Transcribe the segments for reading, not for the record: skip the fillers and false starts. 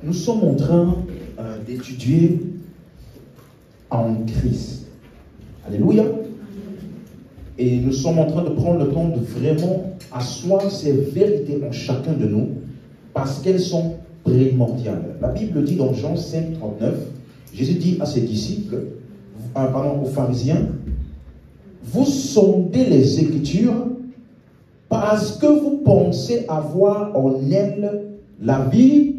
Nous sommes en train d'étudier en Christ. Alléluia. Et nous sommes en train de prendre le temps de vraiment asseoir ces vérités en chacun de nous parce qu'elles sont primordiales. La Bible dit dans Jean 5, 39, Jésus dit à ses disciples, aux pharisiens, vous sondez les Écritures parce que vous pensez avoir en elles la vie.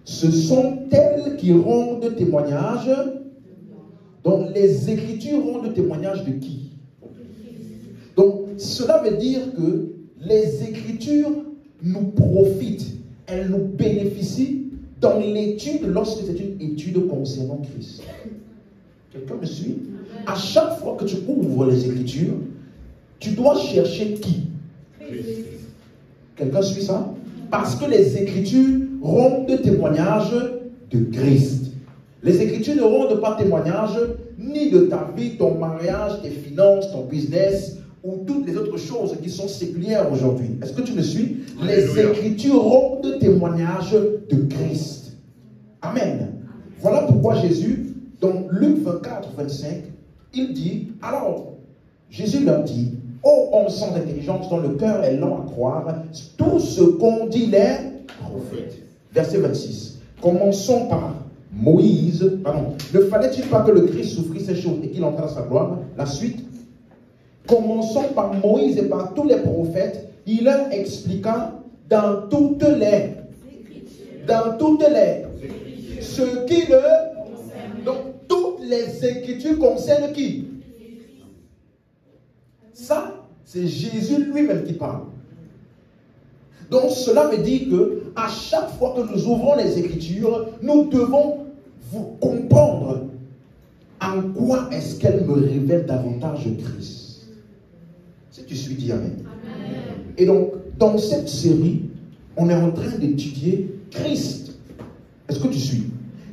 Ce sont elles qui rendent témoignage. Donc les Écritures rendent témoignage de qui? Donc cela veut dire que les Écritures nous profitent, elles nous bénéficient dans l'étude lorsque c'est une étude concernant Christ. Quelqu'un me suit? À chaque fois que tu ouvres les Écritures, tu dois chercher qui? Quelqu'un suit ça? Parce que les Écritures rendent témoignage de Christ. Les Écritures ne rendent pas témoignage ni de ta vie, ton mariage, tes finances, ton business ou toutes les autres choses qui sont séculières aujourd'hui. Est-ce que tu me suis? Les Écritures rendent témoignage de Christ. Amen. Voilà pourquoi Jésus, dans Luc 24, 25, il dit, alors, Jésus leur dit, ô homme sans intelligence dont le cœur est lent à croire, tout ce qu'ont dit les prophètes. Verset 26. Commençons par Moïse, ne fallait-il pas que le Christ souffrisse ces choses et qu'il entre dans sa gloire? La suite. Commençons par Moïse et par tous les prophètes, il leur expliqua dans toutes les ce qui le... Donc toutes les Écritures concernent qui? Ça, c'est Jésus lui-même qui parle. Donc cela veut dire que à chaque fois que nous ouvrons les Écritures, nous devons vous comprendre en quoi est-ce qu'elle me révèle davantage Christ. Si tu suis, dis Amen. Amen. Et donc, dans cette série, on est en train d'étudier Christ. Est-ce que tu suis?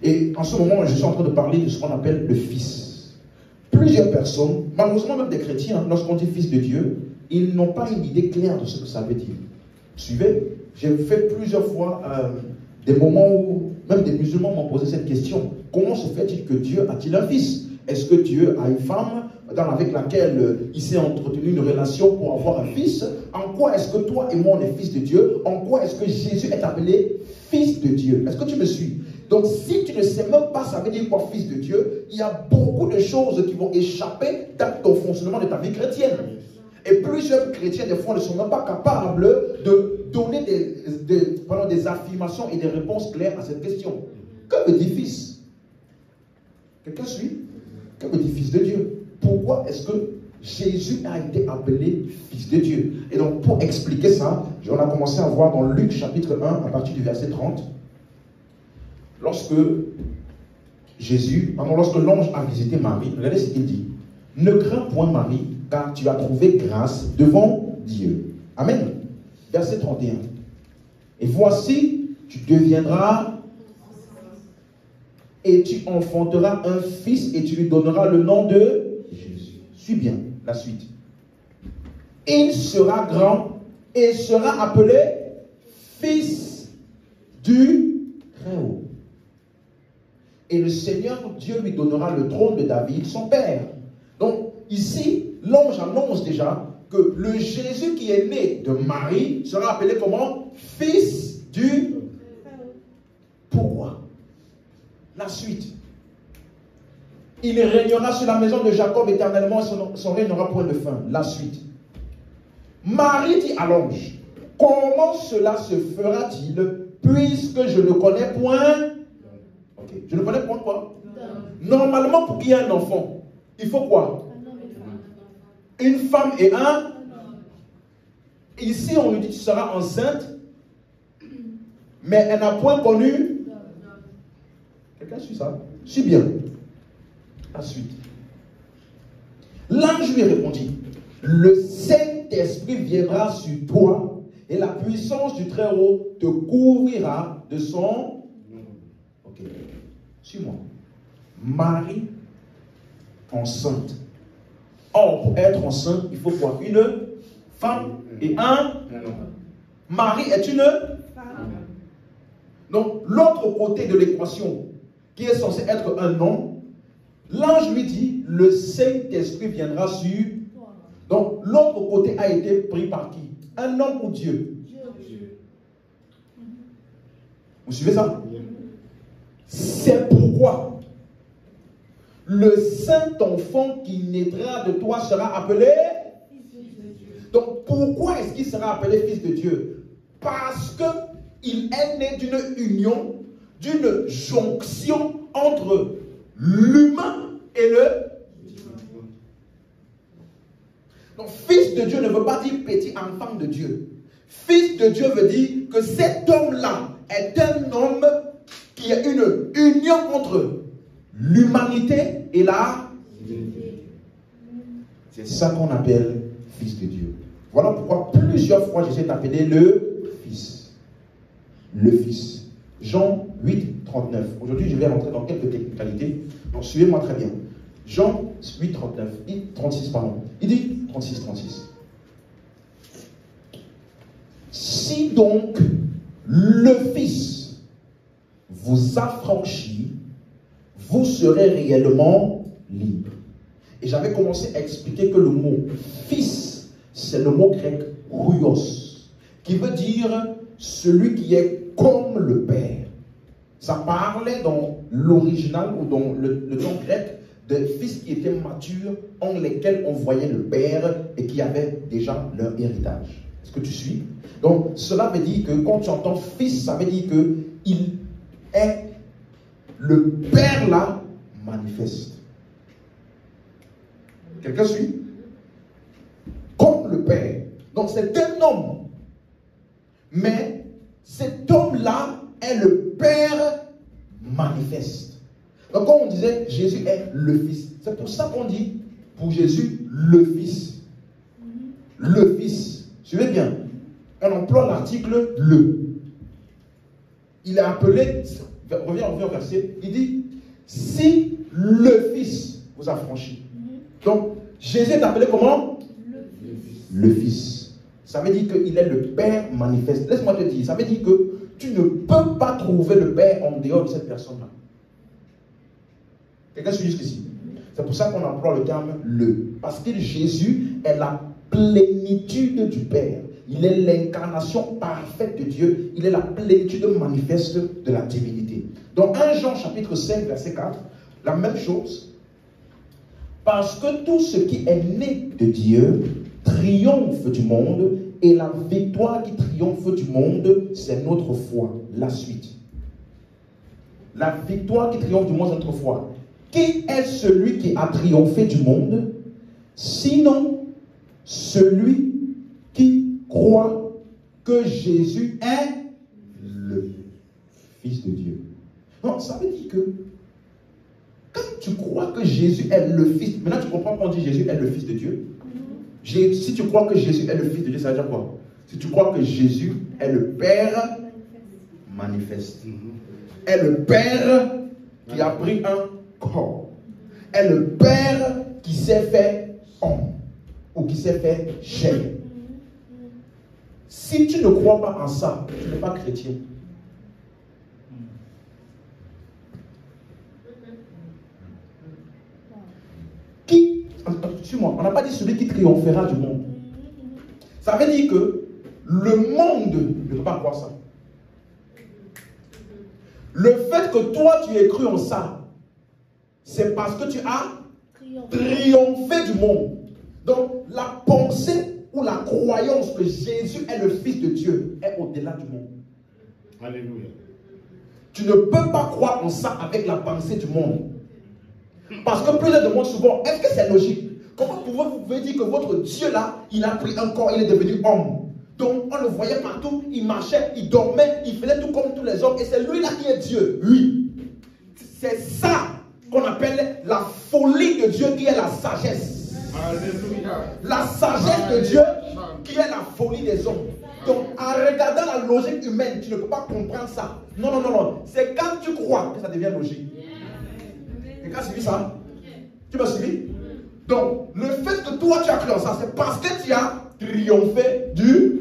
Et en ce moment, je suis en train de parler de ce qu'on appelle le Fils. Plusieurs personnes, malheureusement même des chrétiens, lorsqu'on dit Fils de Dieu, ils n'ont pas une idée claire de ce que ça veut dire. Suivez? J'ai fait plusieurs fois des moments où même des musulmans m'ont posé cette question. Comment se fait-il que Dieu a-t-il un fils? Est-ce que Dieu a une femme avec laquelle il s'est entretenu une relation pour avoir un fils? En quoi est-ce que toi et moi on est fils de Dieu? En quoi est-ce que Jésus est appelé fils de Dieu? Est-ce que tu me suis? Donc si tu ne sais même pas ça veut dire quoi fils de Dieu, il y a beaucoup de choses qui vont échapper dans ton fonctionnement de ta vie chrétienne. Et plusieurs chrétiens, des fois, ne sont même pas capables de donner des affirmations et des réponses claires à cette question. Que veut dire fils? Quelqu'un suit? Que veut dire fils de Dieu? Pourquoi est-ce que Jésus a été appelé fils de Dieu? Et donc, pour expliquer ça, on a commencé à voir dans Luc chapitre 1, à partir du verset 30, lorsque l'ange a visité Marie, regardez ce qu'il dit. Ne crains point Marie, car tu as trouvé grâce devant Dieu. Amen. Verset 31. Et voici, tu deviendras et tu enfanteras un fils et tu lui donneras le nom de Jésus. Suis bien la suite. Il sera grand et sera appelé fils du Très-Haut. Et le Seigneur Dieu lui donnera le trône de David, son père. Donc, ici, l'ange annonce déjà que le Jésus qui est né de Marie sera appelé comment? Fils du... Pourquoi? La suite. Il régnera sur la maison de Jacob éternellement, son règne n'aura point de fin. La suite. Marie dit à l'ange, comment cela se fera-t-il puisque je ne connais point... Ok, je ne connais point quoi? Normalement, pour qu'il y ait un enfant, il faut quoi? Une femme et un. Ici, on lui dit, tu seras enceinte, mais elle n'a point connu. Quelqu'un suit ça? Suis bien. La suite. L'ange lui répondit, le Saint-Esprit viendra sur toi et la puissance du Très-Haut te couvrira de son... Ok. Suis-moi. Marie, enceinte. Or, pour être enceinte, il faut quoi? Une femme et un. Marie est une femme. Donc, l'autre côté de l'équation, qui est censé être un homme, l'ange lui dit, le Saint-Esprit viendra sur. Donc, l'autre côté a été pris par qui? Un homme ou Dieu? Vous suivez ça? C'est pourquoi le Saint-Enfant qui naîtra de toi sera appelé. Donc, pourquoi est-ce qu'il sera appelé Fils de Dieu? Parce qu'il est né d'une union, d'une jonction entre l'humain et le. Donc, Fils de Dieu ne veut pas dire petit enfant de Dieu. Fils de Dieu veut dire que cet homme-là est un homme qui a une union entre l'humanité et la divinité. C'est ça qu'on appelle Fils de Dieu. Voilà pourquoi plusieurs fois j'essaie d'appeler le Fils. Le Fils. Jean 8, 39. Aujourd'hui, je vais rentrer dans quelques technicalités. Donc, suivez-moi très bien. Jean 8, 39. 36, pardon. Il dit 36, 36. Si donc le Fils vous affranchit, vous serez réellement libre. Et j'avais commencé à expliquer que le mot Fils, c'est le mot grec huios, qui veut dire celui qui est comme le Père. Ça parlait dans l'original ou dans le temps grec de fils qui étaient matures, en lesquels on voyait le Père et qui avaient déjà leur héritage. Est-ce que tu suis? Donc, cela veut dire que quand tu entends fils, ça veut dire qu'il est le Père là manifeste. Quelqu'un suit? Comme le Père. Donc, c'est un homme. Mais cet homme-là est le Père manifeste. Donc, quand on disait Jésus est le Fils, c'est pour ça qu'on dit pour Jésus le Fils. Le Fils. Suivez bien. On emploie l'article le. Il est appelé, reviens au verset, il dit si le Fils vous affranchit. Donc, Jésus est appelé comment? Le Fils. Ça veut dire qu'il est le Père manifeste. Laisse-moi te dire, ça veut dire que tu ne peux pas trouver le Père en dehors de cette personne-là. Quelqu'un suit jusqu'ici? C'est pour ça qu'on emploie le terme le. Parce que Jésus est la plénitude du Père. Il est l'incarnation parfaite de Dieu. Il est la plénitude manifeste de la divinité. Dans 1 Jean chapitre 5 verset 4, la même chose. Parce que tout ce qui est né de Dieu triomphe du monde, et la victoire qui triomphe du monde, c'est notre foi. La suite. La victoire qui triomphe du monde, c'est notre foi. Qui est celui qui a triomphé du monde? Sinon, celui qui croit que Jésus est le Fils de Dieu. Non, ça veut dire que quand tu crois que Jésus est le Fils, maintenant tu comprends quand on dit Jésus est le Fils de Dieu. Si tu crois que Jésus est le Fils de Dieu, ça veut dire quoi? Si tu crois que Jésus est le Père manifeste, est le Père qui a pris un corps, est le Père qui s'est fait homme ou qui s'est fait chair. Si tu ne crois pas en ça, tu n'es pas chrétien. Qui, suis-moi, on n'a pas dit celui qui triomphera du monde. Ça veut dire que le monde ne peut pas croire ça. Le fait que toi tu aies cru en ça, c'est parce que tu as triomphé du monde. Donc la pensée ou la croyance que Jésus est le Fils de Dieu est au-delà du monde. Alléluia. Tu ne peux pas croire en ça avec la pensée du monde. Parce que plusieurs demandent souvent, est-ce que c'est logique? Comment vous pouvez dire que votre Dieu là, il a pris un corps, il est devenu homme? Donc on le voyait partout, il marchait, il dormait, il faisait tout comme tous les hommes, et c'est lui là qui est Dieu. Oui. C'est ça qu'on appelle la folie de Dieu qui est la sagesse. Alléluia. La sagesse de Dieu qui est la folie des hommes. Donc en regardant la logique humaine, tu ne peux pas comprendre ça. Non, non, non, non. C'est quand tu crois que ça devient logique. Quelqu'un a suivi ça? Tu m'as suivi? Donc, le fait que toi tu as cru en ça, c'est parce que tu as triomphé du.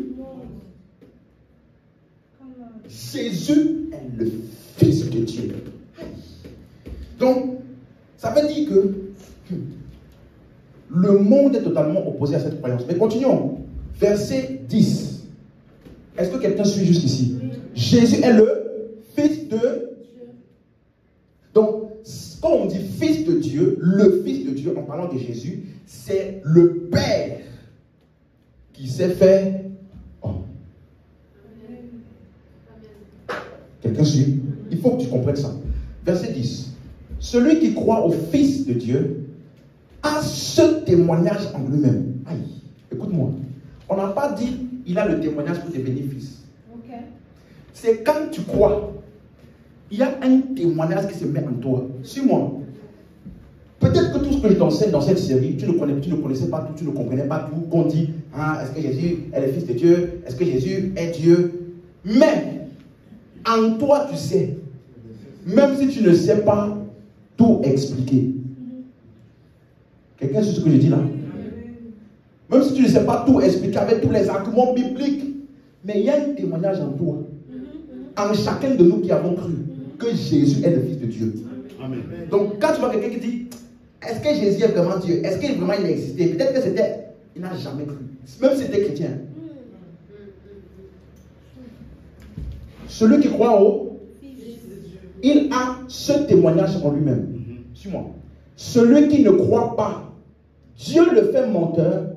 Jésus est le Fils de Dieu. Donc, ça veut dire que le monde est totalement opposé à cette croyance. Mais continuons. Verset 10. Est-ce que quelqu'un suit jusqu'ici? Jésus est le Fils de Dieu. Donc, quand on dit Fils de Dieu, le Fils de Dieu, en parlant de Jésus, c'est le Père qui s'est fait homme. Quelqu'un suit? Il faut que tu comprennes ça. Verset 10. Celui qui croit au Fils de Dieu a ce témoignage en lui-même. Aïe, écoute-moi. On n'a pas dit il a le témoignage pour tes bénéfices. Okay. C'est quand tu crois, il y a un témoignage qui se met en toi. Suis-moi. Peut-être que tout ce que je t'enseigne dans cette série, tu ne connaissais pas tout, tu ne comprenais pas tout. Qu'on dit, ah, est-ce que Jésus est le Fils de Dieu? Est-ce que Jésus est Dieu? Mais, en toi, tu sais. Même si tu ne sais pas tout expliquer. Quelqu'un sait ce que je dis là? Même si tu ne sais pas tout expliquer avec tous les arguments bibliques. Mais il y a un témoignage en toi. En chacun de nous qui avons cru que Jésus est le Fils de Dieu. Amen. Donc quand tu vois quelqu'un qui dit, est-ce que Jésus est vraiment Dieu? Est-ce qu'il vraiment il a existé? Peut-être que c'était, il n'a jamais cru. Même si c'était chrétien. Celui qui croit au, il a ce témoignage en lui-même. Suis-moi. Celui qui ne croit pas, Dieu le fait menteur,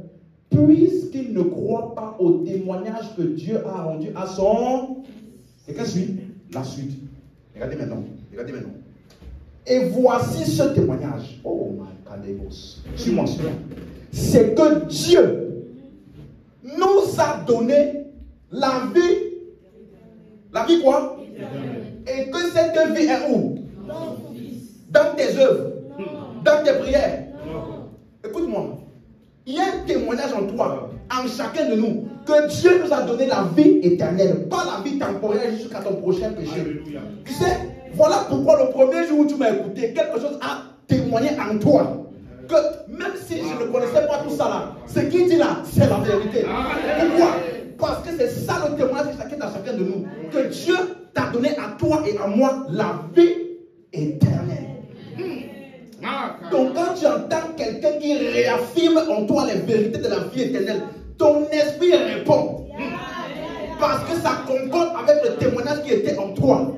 puisqu'il ne croit pas au témoignage que Dieu a rendu à son... Quelqu'un suit? La suite. Regardez maintenant. Regardez maintenant. Et voici ce témoignage. Oh my God. Suis-moi, suis-moi. C'est que Dieu nous a donné la vie. La vie quoi? Et que cette vie est où? Dans tes œuvres. Dans tes prières. Écoute-moi. Il y a un témoignage en toi, en chacun de nous, que Dieu nous a donné la vie éternelle, pas la vie temporaire jusqu'à ton prochain péché. Alléluia. Tu sais, voilà pourquoi le premier jour où tu m'as écouté, quelque chose a témoigné en toi. Que même si je ne connaissais pas tout ça là, ce qu'il dit là, c'est la vérité. Pourquoi? Parce que c'est ça le témoignage de chacun de nous. Que Dieu t'a donné à toi et à moi la vie éternelle. Donc quand tu entends quelqu'un qui réaffirme en toi les vérités de la vie éternelle, ton esprit répond. Parce que ça concorde avec le témoignage qui était en toi.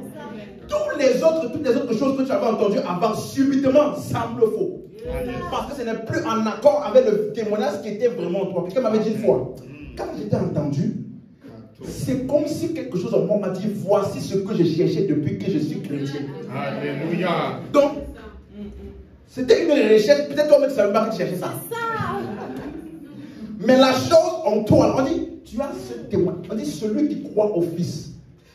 Toutes les autres choses que tu avais entendues avant, subitement, semblent faux. Parce que ce n'est plus en accord avec le témoignage qui était vraiment en toi. Quelqu'un m'avait dit une fois, quand j'étais entendu, c'est comme si quelque chose en moi m'a dit, voici ce que je cherchais depuis que je suis chrétien. Alléluia. Donc, c'était une recherche, peut-être toi-même tu ne savais pas que tu cherchais ça. Mais la chose en toi, on dit, tu as ce témoin. On dit celui qui croit au Fils.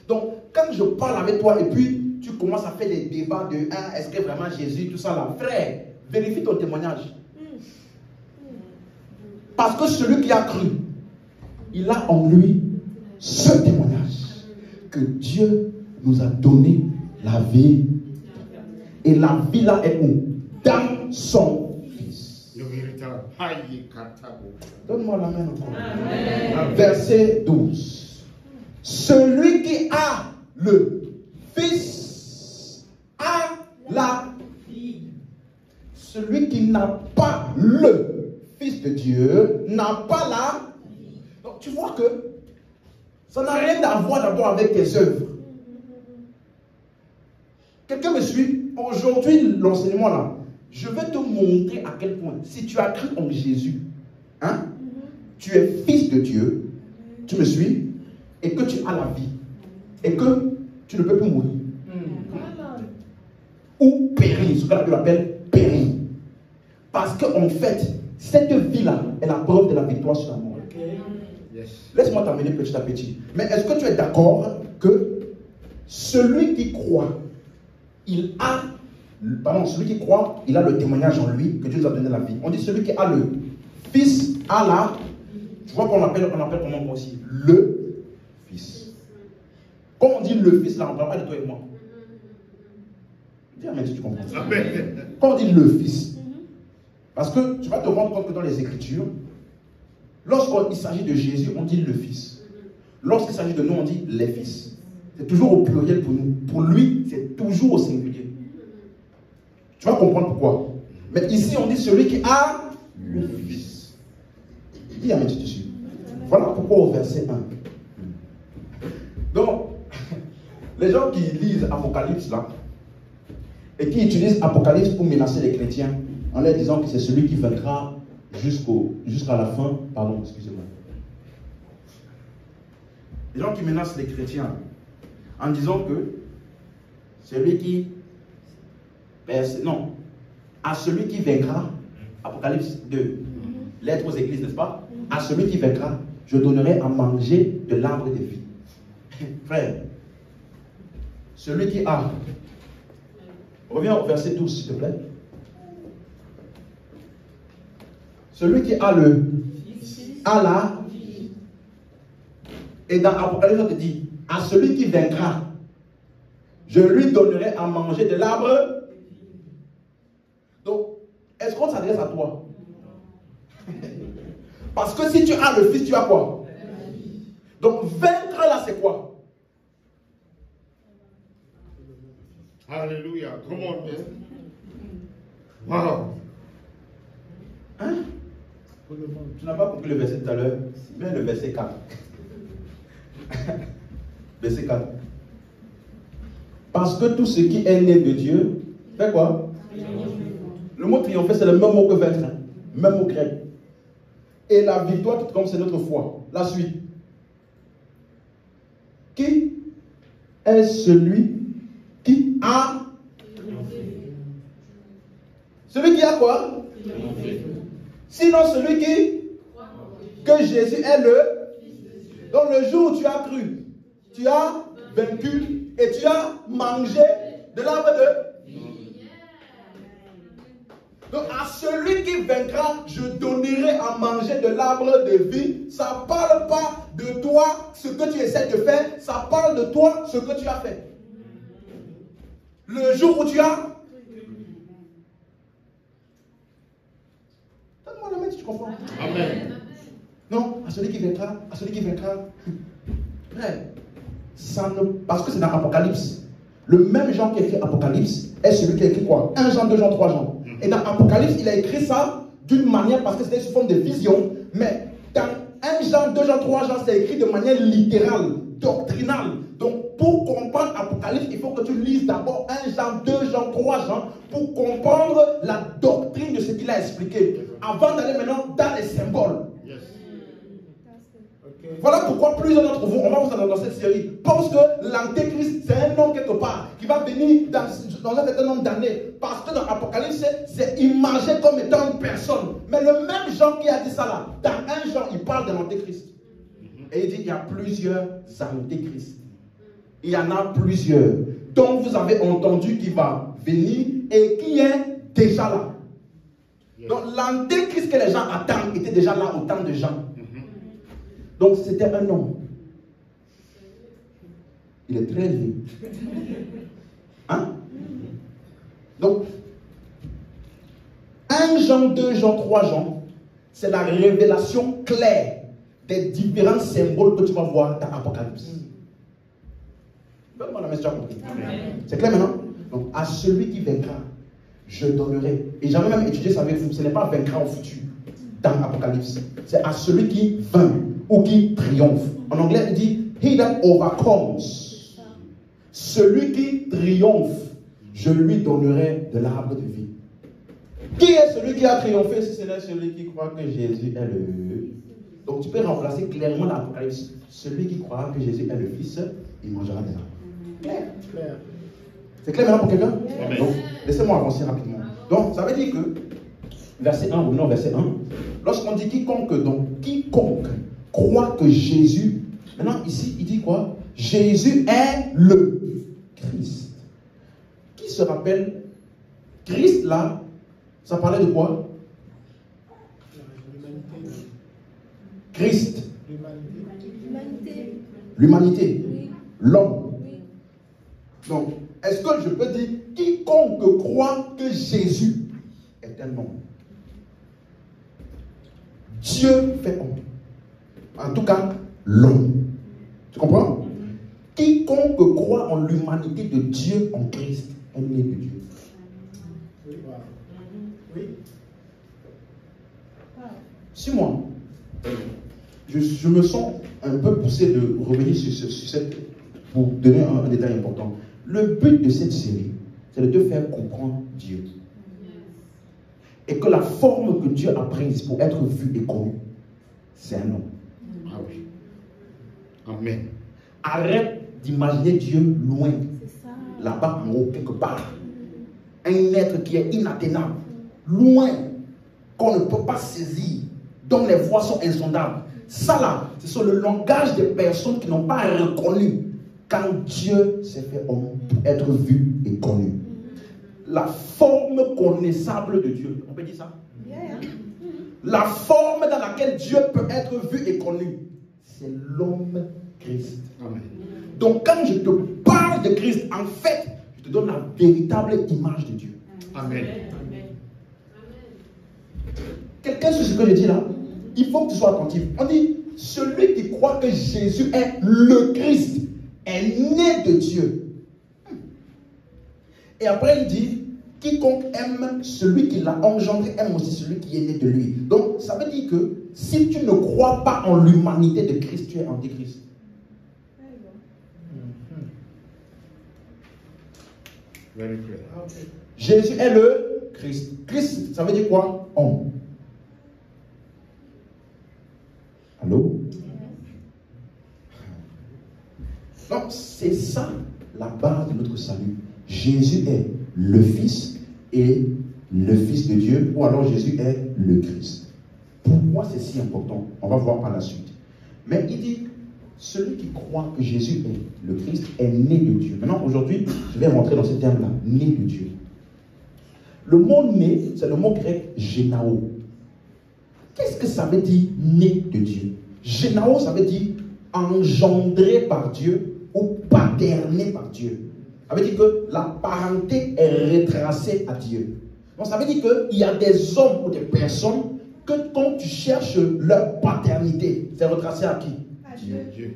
Donc, quand je parle avec toi et puis tu commences à faire des débats de est-ce que vraiment Jésus, tout ça là, frère, vérifie ton témoignage. Parce que celui qui a cru, il a en lui ce témoignage que Dieu nous a donné la vie. Et la vie là est où? Dans son Fils. Donne-moi la main encore. Amen. Verset 12. Celui qui a le Fils a la vie. Celui qui n'a pas le Fils de Dieu n'a pas la vie. Donc tu vois que ça n'a rien à voir d'abord avec tes œuvres. Quelqu'un me suit? Aujourd'hui, l'enseignement là, je vais te montrer à quel point, si tu as cru en Jésus, hein, tu es fils de Dieu, tu me suis, et que tu as la vie, et que tu ne peux plus mourir. Ou périr, ce que la Bible appelle périr. Parce qu'en fait, cette vie-là est la preuve de la victoire sur la mort. Yes. Laisse-moi t'amener petit à petit. Mais est-ce que tu es d'accord que celui qui croit, il a, pardon, celui qui croit, il a le témoignage en lui que Dieu nous a donné la vie. On dit celui qui a le Fils a la, tu vois qu'on appelle comment aussi, le Fils. Quand on dit le Fils, là, on ne parle pas de toi et moi. Dis amen si tu comprends. Quand on dit le Fils, parce que tu vas te rendre compte que dans les Écritures, lorsqu'il s'agit de Jésus, on dit le Fils. Lorsqu'il s'agit de nous, on dit les fils. c'est toujours au pluriel pour nous. Pour lui, c'est toujours au singulier. Tu vas comprendre pourquoi. Mais ici, on dit celui qui a le Fils. Dis Amen, tu te suis. Voilà pourquoi au verset 1. Donc, les gens qui lisent Apocalypse là, et qui utilisent Apocalypse pour menacer les chrétiens, en leur disant que c'est celui qui vaincra jusqu'à la fin. Pardon, excusez-moi. Les gens qui menacent les chrétiens en disant que celui qui... Non. À celui qui vaincra, Apocalypse 2, lettre aux églises, n'est-ce pas? À celui qui vaincra, je donnerai à manger de l'arbre de vie. Frère, celui qui a... Reviens au verset 12, s'il te plaît. Celui qui a la... Et dans Apocalypse, on te dit, à celui qui vaincra, je lui donnerai à manger de l'arbre. Donc, est-ce qu'on s'adresse à toi? Parce que si tu as le Fils, tu as quoi? Donc, vaincre là, c'est quoi? Alléluia. Come on, man. Wow. Hein? Tu n'as pas compris le verset tout à l'heure? Mais le verset 4. Verset 4. Parce que tout ce qui est né de Dieu, fait quoi? Le mot triompher, c'est le même mot que vaincre. Hein? Même mot grec. Et la victoire, tout comme c'est notre foi. La suite. Qui est celui qui a... Celui qui a quoi? Sinon celui qui... Que Jésus est le... Donc le jour où tu as cru, tu as vaincu et tu as mangé de l'arbre de... Donc à celui qui vaincra, je donnerai à manger de l'arbre de vie. Ça ne parle pas de toi, ce que tu essaies de faire. Ça parle de toi, ce que tu as fait. Le jour où tu as... Donne-moi la main si tu comprends. Amen. Non, à celui qui vaincra, à celui qui vaincra. Frère, ça ne... Parce que c'est dans Apocalypse. Le même Jean qui a écrit Apocalypse est celui qui a écrit quoi? 1 Jean, 2 Jean, 3 Jean. Et dans Apocalypse, il a écrit ça d'une manière parce que c'était sous forme de vision. Mais dans 1 Jean, 2 Jean, 3 Jean, c'est écrit de manière littérale, doctrinale. Donc pour comprendre Apocalypse, il faut que tu lises d'abord 1 Jean, 2 Jean, 3 Jean pour comprendre la doctrine de ce qu'il a expliqué. Avant d'aller maintenant dans les symboles. Voilà pourquoi plusieurs d'entre vous, on va vous entendre dans cette série, pensent que l'antéchrist, c'est un homme quelque part, qui va venir dans un certain nombre d'années. Parce que dans l'Apocalypse, c'est imagé comme étant une personne. Mais le même Jean qui a dit ça là, dans 1 Jean, il parle de l'antéchrist. Et il dit, il y a plusieurs antéchrists. Il y en a plusieurs dont vous avez entendu qui va venir et qui est déjà là. Donc l'antéchrist que les gens attendent était déjà là au temps de Jean. Donc c'était un homme. Il est très élevé. Hein? Donc, 1 Jean, 2 Jean, 3 Jean, c'est la révélation claire des différents symboles que tu vas voir dans l'Apocalypse. C'est clair maintenant? Donc, à celui qui vaincra, je donnerai. Et j'avais même étudié ça avec vous. Ce n'est pas vaincra au futur dans l'Apocalypse. C'est à celui qui vainc ou qui triomphe. En anglais, il dit He that overcomes. Celui qui triomphe, je lui donnerai de l'arbre de vie. Qui est celui qui a triomphé si ce n'est celui qui croit que Jésus est le... Donc tu peux remplacer clairement l'Apocalypse. Celui qui croit que Jésus est le Fils, il mangera des arbres. Clair. C'est clair maintenant pour quelqu'un? Donc, laissez-moi avancer rapidement. Donc, ça veut dire que, verset 1, ou non, verset 1, lorsqu'on dit quiconque, donc, quiconque croit que Jésus, maintenant ici, il dit quoi? Jésus est le Christ. Qui se rappelle? Christ, là, ça parlait de quoi? Christ. L'humanité. L'homme. Donc, est-ce que je peux dire quiconque croit que Jésus est un homme? Dieu fait homme. En tout cas, l'homme. Tu comprends? Quiconque quiconque croit en l'humanité de Dieu en Christ est né de Dieu. Oui. Suis-moi. Je me sens un peu poussé de revenir sur cette, pour donner un détail important. Le but de cette série, c'est de te faire comprendre Dieu. Et que la forme que Dieu a prise pour être vu et connu, c'est un homme. Ah oui. Amen. Arrête d'imaginer Dieu loin, là-bas en haut, quelque part. Un être qui est inatteignable, loin, qu'on ne peut pas saisir, dont les voies sont insondables. Ça là, ce sont le langage des personnes qui n'ont pas reconnu quand Dieu s'est fait homme pour être vu et connu. La forme connaissable de Dieu, on peut dire ça? La forme dans laquelle Dieu peut être vu et connu, c'est l'homme Christ. Amen. Donc quand je te parle de Christ, en fait, je te donne la véritable image de Dieu. Amen. Quelqu'un sur ce que je dis là, il faut que tu sois attentif. On dit, celui qui croit que Jésus est le Christ est né de Dieu. Et après il dit, quiconque aime celui qui l'a engendré aime aussi celui qui est né de lui. Donc ça veut dire que si tu ne crois pas en l'humanité de Christ, tu es antichrist. Very clear. Jésus est le Christ. Christ, ça veut dire quoi? Homme. Allô? Donc, c'est ça la base de notre salut. Jésus est le Fils et le Fils de Dieu, ou alors Jésus est le Christ. Pourquoi c'est si important? On va voir par la suite. Mais il dit, celui qui croit que Jésus est le Christ est né de Dieu. Maintenant, aujourd'hui, je vais rentrer dans ce terme-là, né de Dieu. Le mot né, c'est le mot grec génao. Qu'est-ce que ça veut dire né de Dieu? Génao, ça veut dire engendré par Dieu ou paterné par Dieu. Ça veut dire que la parenté est retracée à Dieu. Donc ça veut dire qu'il y a des hommes ou des personnes que quand tu cherches leur paternité, c'est retracé à qui? Dieu.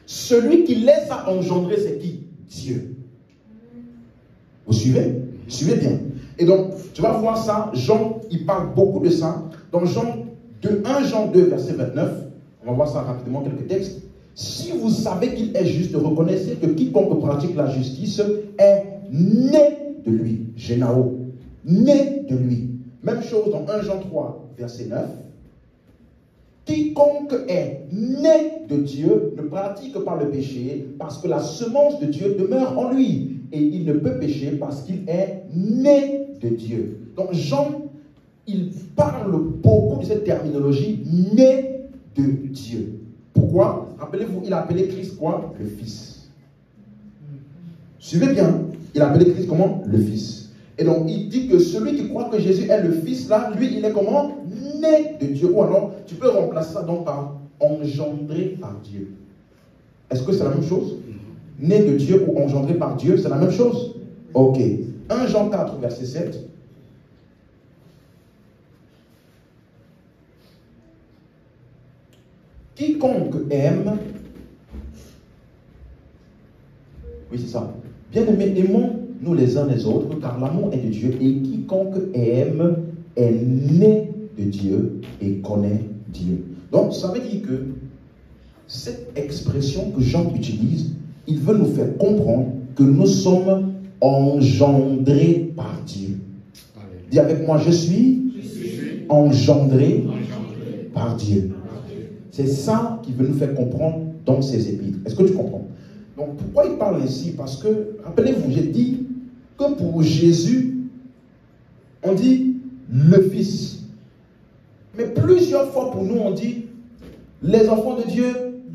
Celui qui les a engendrés, c'est qui? Dieu. Vous suivez? Suivez bien. Et donc, tu vas voir ça, Jean, il parle beaucoup de ça. Dans 1 Jean 2, verset 29, on va voir ça rapidement, quelques textes. Si vous savez qu'il est juste, reconnaissez que quiconque pratique la justice est né de lui. Génao. Né de lui. Même chose dans 1 Jean 3, verset 9. Quiconque est né de Dieu ne pratique pas le péché parce que la semence de Dieu demeure en lui. Et il ne peut pécher parce qu'il est né de Dieu. Donc Jean, il parle beaucoup de cette terminologie, né de Dieu. Pourquoi? Rappelez-vous, il a appelé Christ quoi? Le Fils. Suivez bien, il a appelé Christ comment? Le Fils. Et donc il dit que celui qui croit que Jésus est le Fils, là, lui, il est comment? Né de Dieu. Ou alors, tu peux remplacer ça donc par engendré par Dieu. Est-ce que c'est la même chose? Né de Dieu ou engendré par Dieu, c'est la même chose? Ok. 1 Jean 4, verset 7. Quiconque aime, oui c'est ça, bien-aimés, aimons-nous les uns les autres, car l'amour est de Dieu, et quiconque aime est né de Dieu et connaît Dieu. Donc ça veut dire que cette expression que Jean utilise, il veut nous faire comprendre que nous sommes engendrés par Dieu. Dis avec moi, je suis engendré par Dieu. C'est ça qu'il veut nous faire comprendre dans ses épîtres. Est-ce que tu comprends? Donc pourquoi il parle ainsi? Parce que, rappelez-vous, j'ai dit que pour Jésus, on dit le Fils. Mais plusieurs fois pour nous, on dit les enfants de Dieu,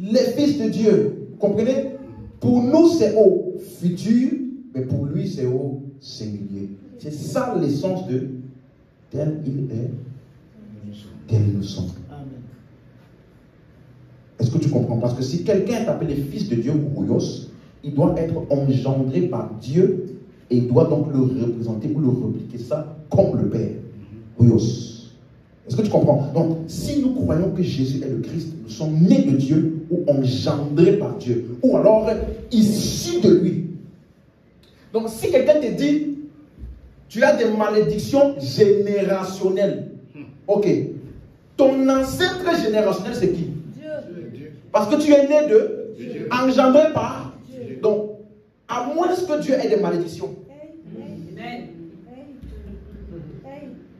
les fils de Dieu. Vous comprenez? Pour nous, c'est au futur, mais pour lui, c'est au singulier. C'est ça l'essence de tel il est, tel nous sommes. Est-ce que tu comprends? Parce que si quelqu'un est appelé fils de Dieu ou Houyos, il doit être engendré par Dieu et il doit donc le représenter ou le répliquer ça comme le Père. Houyos. Est-ce que tu comprends? Donc, si nous croyons que Jésus est le Christ, nous sommes nés de Dieu ou engendrés par Dieu, ou alors issus de lui. Donc, si quelqu'un te dit, tu as des malédictions générationnelles, ok, ton ancêtre générationnel, c'est qui? Dieu. Parce que tu es né de Dieu. engendré par Dieu. Donc, à moins que Dieu ait des malédictions.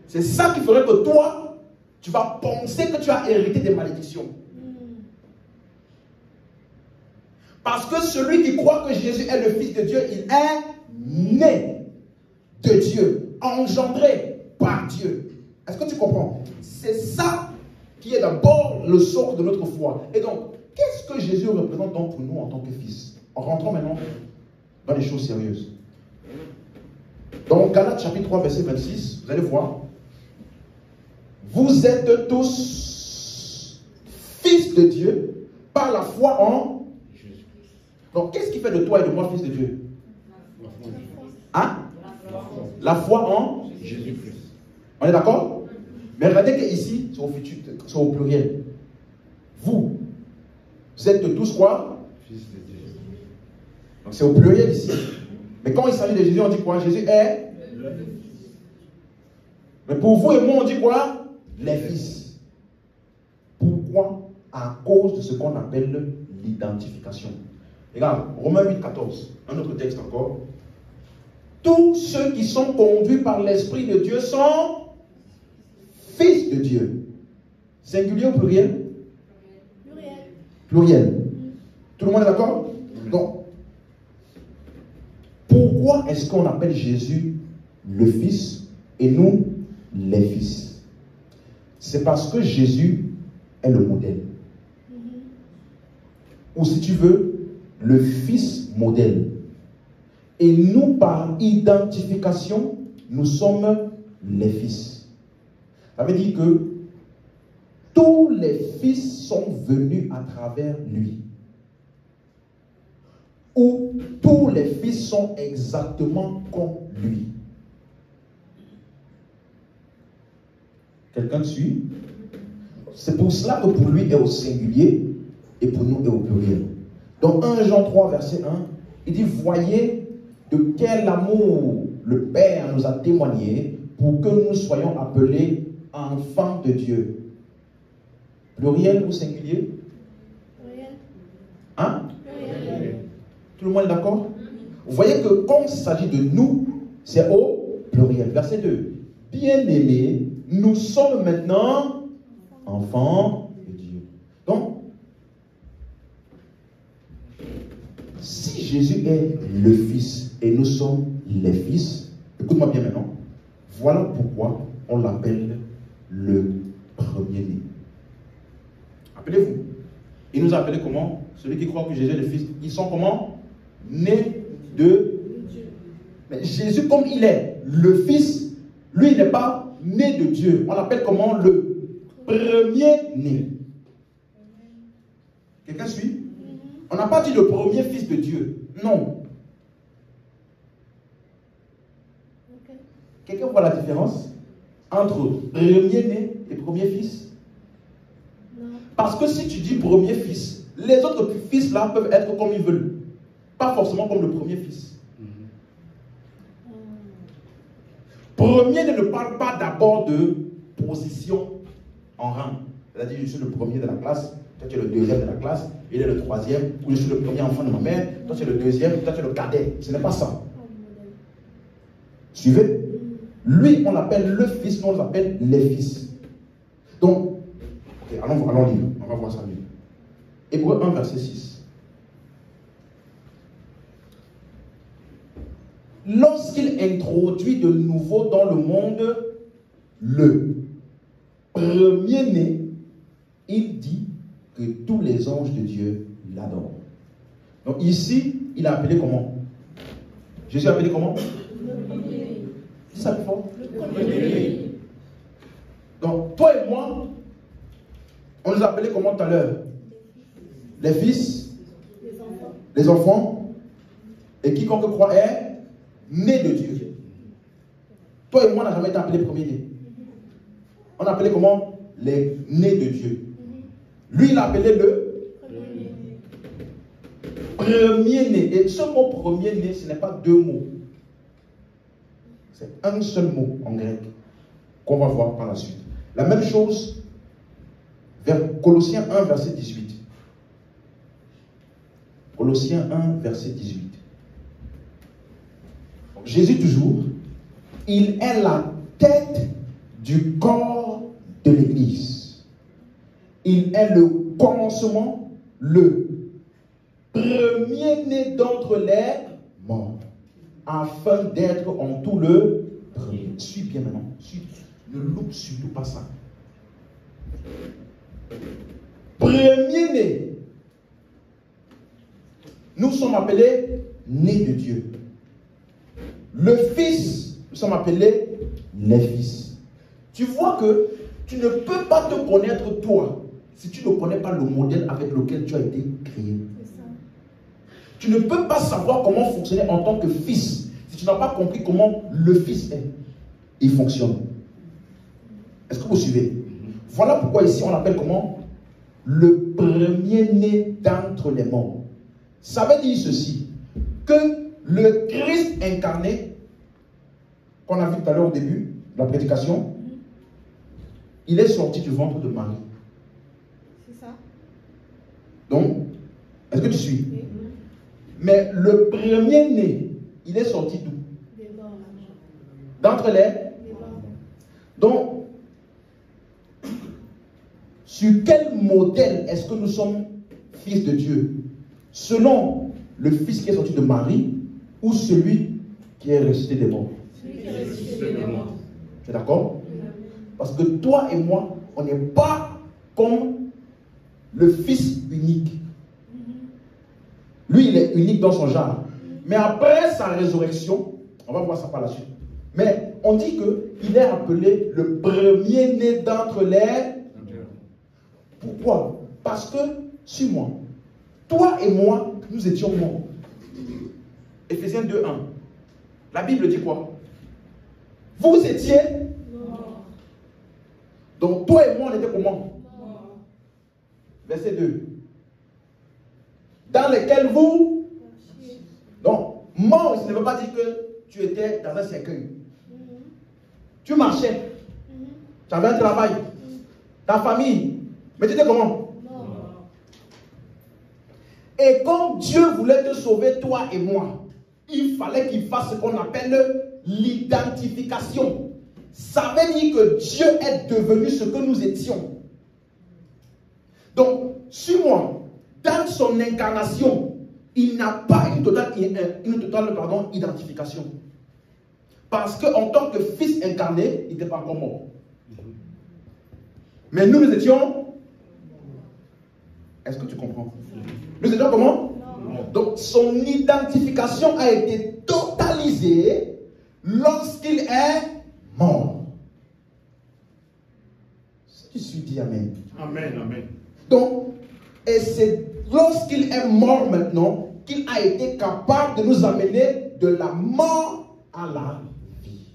C'est ça qui ferait que toi, tu vas penser que tu as hérité des malédictions. Parce que celui qui croit que Jésus est le Fils de Dieu, il est né de Dieu, engendré par Dieu. Est-ce que tu comprends? C'est ça qui est d'abord le socle de notre foi. Et donc, qu'est-ce que Jésus représente donc pour nous en tant que fils? En rentrant maintenant dans les choses sérieuses. Dans Galates chapitre 3, verset 26, vous allez voir. Vous êtes tous fils de Dieu par la foi en Jésus. Donc, qu'est-ce qui fait de toi et de moi fils de Dieu? Hein? La foi en Jésus-Christ. On est d'accord? Mais regardez qu'ici, c'est au pluriel. Vous êtes tous quoi? Fils de Dieu. Donc c'est au pluriel ici. Mais quand il s'agit de Jésus, on dit quoi? Jésus est le Fils. Mais pour vous et moi, on dit quoi? Les fils. Pourquoi? À cause de ce qu'on appelle l'identification. Regarde, Romains 8, 14. Un autre texte encore. Tous ceux qui sont conduits par l'Esprit de Dieu sont fils de Dieu. Singulier ou pluriel? Pluriel. Tout le monde est d'accord? Donc, pourquoi est-ce qu'on appelle Jésus le Fils et nous les fils? C'est parce que Jésus est le modèle. Ou si tu veux, le Fils modèle. Et nous, par identification, nous sommes les fils. Ça veut dire que tous les fils sont venus à travers lui. Ou tous les fils sont exactement comme lui. Quelqu'un suit? C'est pour cela que pour lui est au singulier et pour nous est au pluriel. Dans 1 Jean 3, verset 1, il dit, voyez de quel amour le Père nous a témoigné pour que nous soyons appelés enfants de Dieu. Pluriel ou singulier? Pluriel. Hein? Pluriel. Tout le monde est d'accord? Vous voyez que quand il s'agit de nous, c'est au pluriel. Verset 2. Bien-aimés, nous sommes maintenant enfants de Dieu. Donc, si Jésus est le Fils et nous sommes les fils, écoute-moi bien maintenant, voilà pourquoi on l'appelle le premier-né. Appelez-vous. Il nous a appelé comment? Celui qui croit que Jésus est le Fils. Ils sont comment? Nés de Dieu. Mais Jésus, comme il est le Fils, lui, il n'est pas né de Dieu. On l'appelle comment? Le premier-né. Quelqu'un suit? On n'a pas dit le premier fils de Dieu. Non. Quelqu'un voit la différence entre premier-né et premier fils? Non. Parce que si tu dis premier fils, les autres fils là peuvent être comme ils veulent. Pas forcément comme le premier fils. Premier-né ne parle pas d'abord de position en rang. C'est-à-dire, je suis le premier de la classe, toi tu es le deuxième de la classe, il est le troisième, ou je suis le premier enfant de ma mère, toi tu es le deuxième, toi tu es le cadet. Ce n'est pas ça. Suivez? Lui, on l'appelle le fils, nous on l'appelle les fils. Donc, okay, allons lire, on va voir ça mieux. Hébreux 1, verset 6. Lorsqu'il introduit de nouveau dans le monde le premier-né, il dit que tous les anges de Dieu l'adorent. Donc ici, il a appelé comment? Jésus a appelé comment? Le premier-né. C'est ça le fort? Le premier-né. Donc toi et moi, on nous a appelés comment tout à l'heure? Les fils, les enfants, et quiconque croit est né de Dieu. Toi et moi, on n'a jamais été appelés premier-né. on appelait comment? Les nés de Dieu. Lui, il appelait le premier-né. Et ce mot premier-né, ce n'est pas deux mots. C'est un seul mot en grec qu'on va voir par la suite. La même chose vers Colossiens 1, verset 18. Colossiens 1, verset 18. Jésus toujours, il est la tête du corps de l'Église. Il est le commencement, le premier-né d'entre les morts, afin d'être en tout le premier. Suis bien maintenant. Suis. Ne loupe surtout pas ça. Premier-né. Nous sommes appelés nés de Dieu. Le Fils, nous sommes appelés les fils. Tu vois que tu ne peux pas te connaître toi si tu ne connais pas le modèle avec lequel tu as été créé. Tu ne peux pas savoir comment fonctionner en tant que fils si tu n'as pas compris comment le Fils est. Il fonctionne. Est-ce que vous suivez? Voilà pourquoi ici on l'appelle comment? Le premier-né d'entre les morts. Ça veut dire ceci, que le Christ incarné, qu'on a vu tout à l'heure au début de la prédication, il est sorti du ventre de Marie. C'est ça. Donc, est-ce que tu suis? Oui. Mais le premier-né, il est sorti d'où? Des morts. D'entre les morts. Donc, sur quel modèle est-ce que nous sommes fils de Dieu? Selon le Fils qui est sorti de Marie ou celui qui est ressuscité des morts? Celui qui est ressuscité des morts. Tu es d'accord? Parce que toi et moi, on n'est pas comme le Fils unique. Lui, il est unique dans son genre. Mais après sa résurrection, on va voir ça par la suite. Mais on dit qu'il est appelé le premier-né d'entre les... Pourquoi? Parce que, suis-moi, toi et moi, nous étions morts. Éphésiens 2, 1. La Bible dit quoi? Vous étiez morts. Donc toi et moi, on était comment? Morts. Verset 2. Dans lesquels vous... Donc, mort, ça ne veut pas dire que tu étais dans un cercueil. Tu marchais. Tu avais un travail. Ta famille. Mais tu étais comment? Et quand Dieu voulait te sauver, toi et moi, il fallait qu'il fasse ce qu'on appelle l'identification. Ça veut dire que Dieu est devenu ce que nous étions. Donc, suis-moi, dans son incarnation, il n'a pas une totale identification. Parce qu'en tant que fils incarné, il n'était pas encore mort. Mais nous étions... Est-ce que tu comprends? Nous étions comment? Donc, son identification a été totalisée lorsqu'il est mort. Si tu suis dit Amen. Amen, amen. Donc, et c'est lorsqu'il est mort maintenant qu'il a été capable de nous amener de la mort à la vie.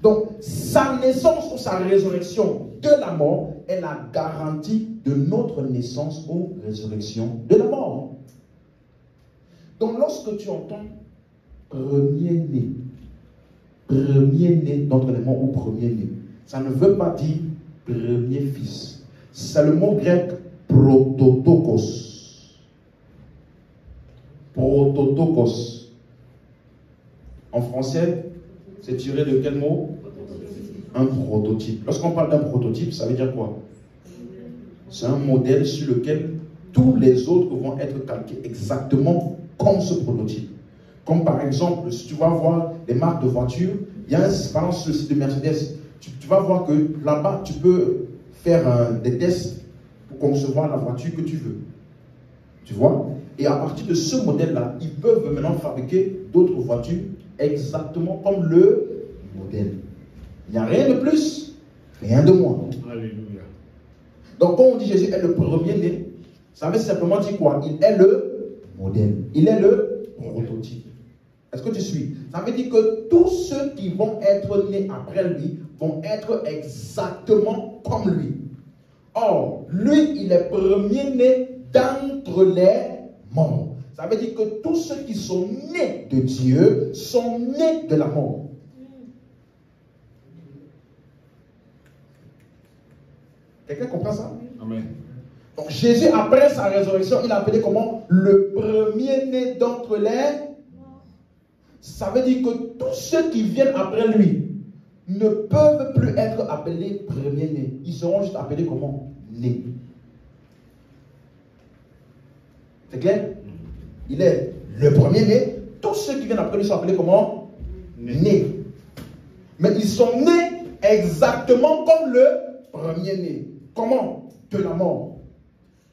Donc, sa naissance ou sa résurrection de la mort est la garantie de notre naissance ou résurrection de la mort. Donc, lorsque tu entends premier-né d'entre les morts ou premier-né, ça ne veut pas dire premier fils. C'est le mot grec prototokos. Prototokos. En français, c'est tiré de quel mot? Un prototype. Lorsqu'on parle d'un prototype, ça veut dire quoi? C'est un modèle sur lequel tous les autres vont être calqués exactement comme ce prototype. Comme par exemple, si tu vas voir les marques de voitures, il y a par exemple sur le site de Mercedes, tu vas voir que là-bas, tu peux faire des tests pour concevoir la voiture que tu veux. Tu vois? Et à partir de ce modèle-là, ils peuvent maintenant fabriquer d'autres voitures exactement comme le modèle. Il n'y a rien de plus, rien de moins. Alléluia. Donc, quand on dit Jésus est le premier-né, ça veut simplement dire quoi? Il est le modèle. Il est le prototype. Est-ce que tu suis? Ça veut dire que tous ceux qui vont être nés après lui vont être exactement comme lui. Or, lui, il est premier-né d'entre les morts. Ça veut dire que tous ceux qui sont nés de Dieu sont nés de la mort. Quelqu'un comprend ça? Amen. Donc Jésus, après sa résurrection, il a appelé comment? Le premier-né d'entre les... Ça veut dire que tous ceux qui viennent après lui ne peuvent plus être appelés premiers-nés. Ils seront juste appelés comment? Nés. C'est clair? Il est le premier-né. Tous ceux qui viennent après lui sont appelés comment? Nés. Mais ils sont nés exactement comme le premier-né. Comment? De la mort.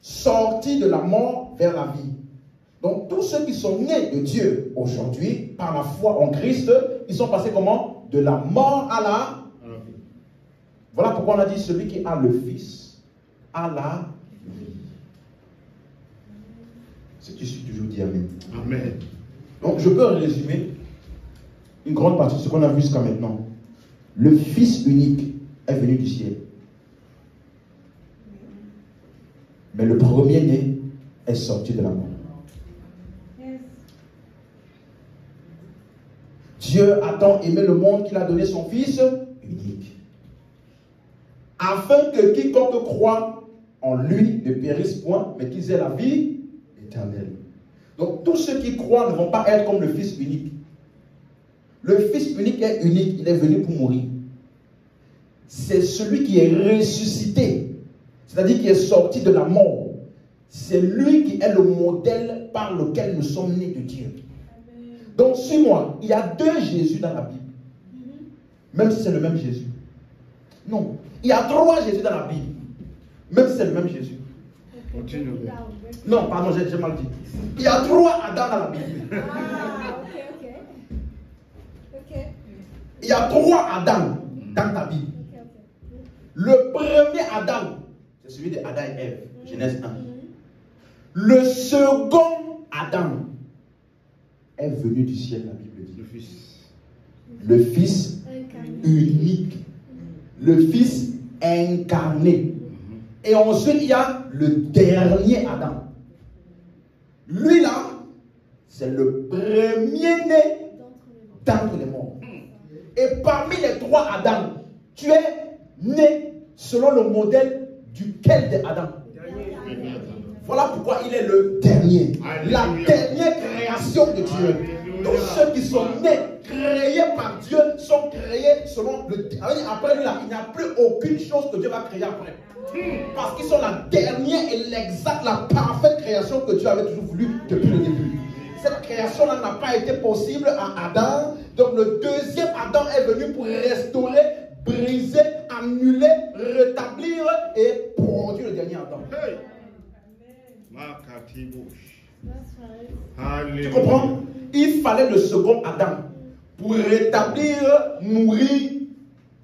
Sortis de la mort vers la vie. Donc tous ceux qui sont nés de Dieu aujourd'hui, par la foi en Christ, ils sont passés comment? De la mort à la vie. Voilà pourquoi on a dit celui qui a le Fils a la vie. Si tu suis toujours dit Amen. Amen. Donc je peux résumer une grande partie de ce qu'on a vu jusqu'à maintenant. Le Fils unique est venu du ciel. Mais le premier-né est sorti de la mort. Dieu a tant aimé le monde qu'il a donné son Fils unique. Afin que quiconque croit en lui ne périsse point, mais qu'ils aient la vie éternelle. Donc tous ceux qui croient ne vont pas être comme le Fils unique. Le Fils unique est unique, il est venu pour mourir. C'est celui qui est ressuscité, c'est-à-dire qui est sorti de la mort. C'est lui qui est le modèle par lequel nous sommes nés de Dieu. Donc, suis-moi, il y a deux Jésus dans la Bible. Même si c'est le même Jésus. Non, il y a trois Jésus dans la Bible. Même si c'est le même Jésus. Continue. Non, pardon, j'ai mal dit. Il y a trois Adam dans la Bible. Ah, ok. Il y a trois Adam dans ta Bible. Le premier Adam, c'est celui de Adam et Ève, Genèse 1. Le second Adam est venu du ciel, la Bible dit. Le Fils. Le Fils unique. Le Fils incarné. Et ensuite, il y a le dernier Adam. Lui là, c'est le premier-né d'entre les morts. Et parmi les trois Adam, tu es né selon le modèle duquel des Adam? Voilà pourquoi il est le dernier. La dernière création de Dieu. Tous ceux qui sont nés, créés par Dieu, sont créés selon le... Après lui, là, il n'y a plus aucune chose que Dieu va créer après. Parce qu'ils sont la dernière et l'exacte, la parfaite création que Dieu avait toujours voulu depuis le début. Cette création-là n'a pas été possible à Adam. Donc le deuxième Adam est venu pour restaurer, briser, annuler, rétablir et produire le dernier Adam. Hey. Tu comprends? Il fallait le second Adam pour rétablir, mourir,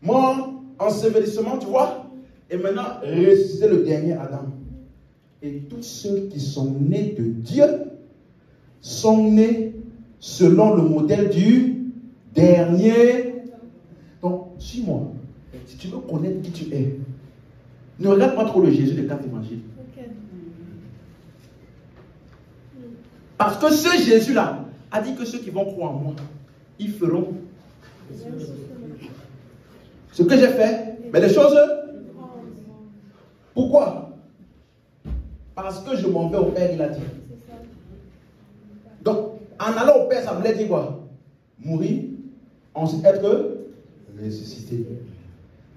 mort, ensevelissement, tu vois? Et maintenant, ressusciter le dernier Adam. Et tous ceux qui sont nés de Dieu sont nés selon le modèle du dernier. Donc, suis-moi. Si tu veux connaître qui tu es, ne regarde pas trop le Jésus des quatre évangiles. Parce que ce Jésus-là a dit que ceux qui vont croire en moi, ils feront ce que j'ai fait, mais les choses. Pourquoi? Parce que je m'en vais au Père, il a dit. Donc, en allant au Père, ça voulait dire quoi? Mourir, ensuite être ressuscité.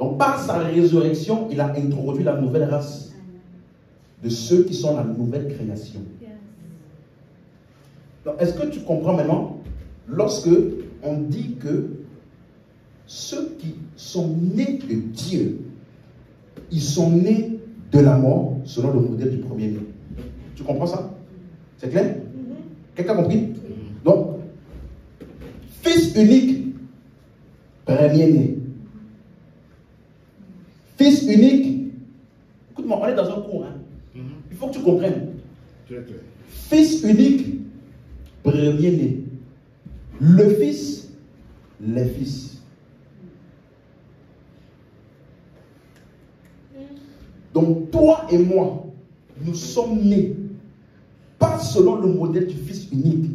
Donc, par sa résurrection, il a introduit la nouvelle race de ceux qui sont la nouvelle création. Donc, est-ce que tu comprends maintenant? Lorsque on dit que ceux qui sont nés de Dieu, ils sont nés de la mort selon le modèle du premier-né. Tu comprends ça? C'est clair? Quelqu'un a compris? Donc, Fils unique, premier-né. Fils unique, écoute-moi, on est dans un cours, hein? Il faut que tu comprennes. Fils unique, premier-né. le Fils, les fils. Donc toi et moi, nous sommes nés, pas selon le modèle du Fils unique,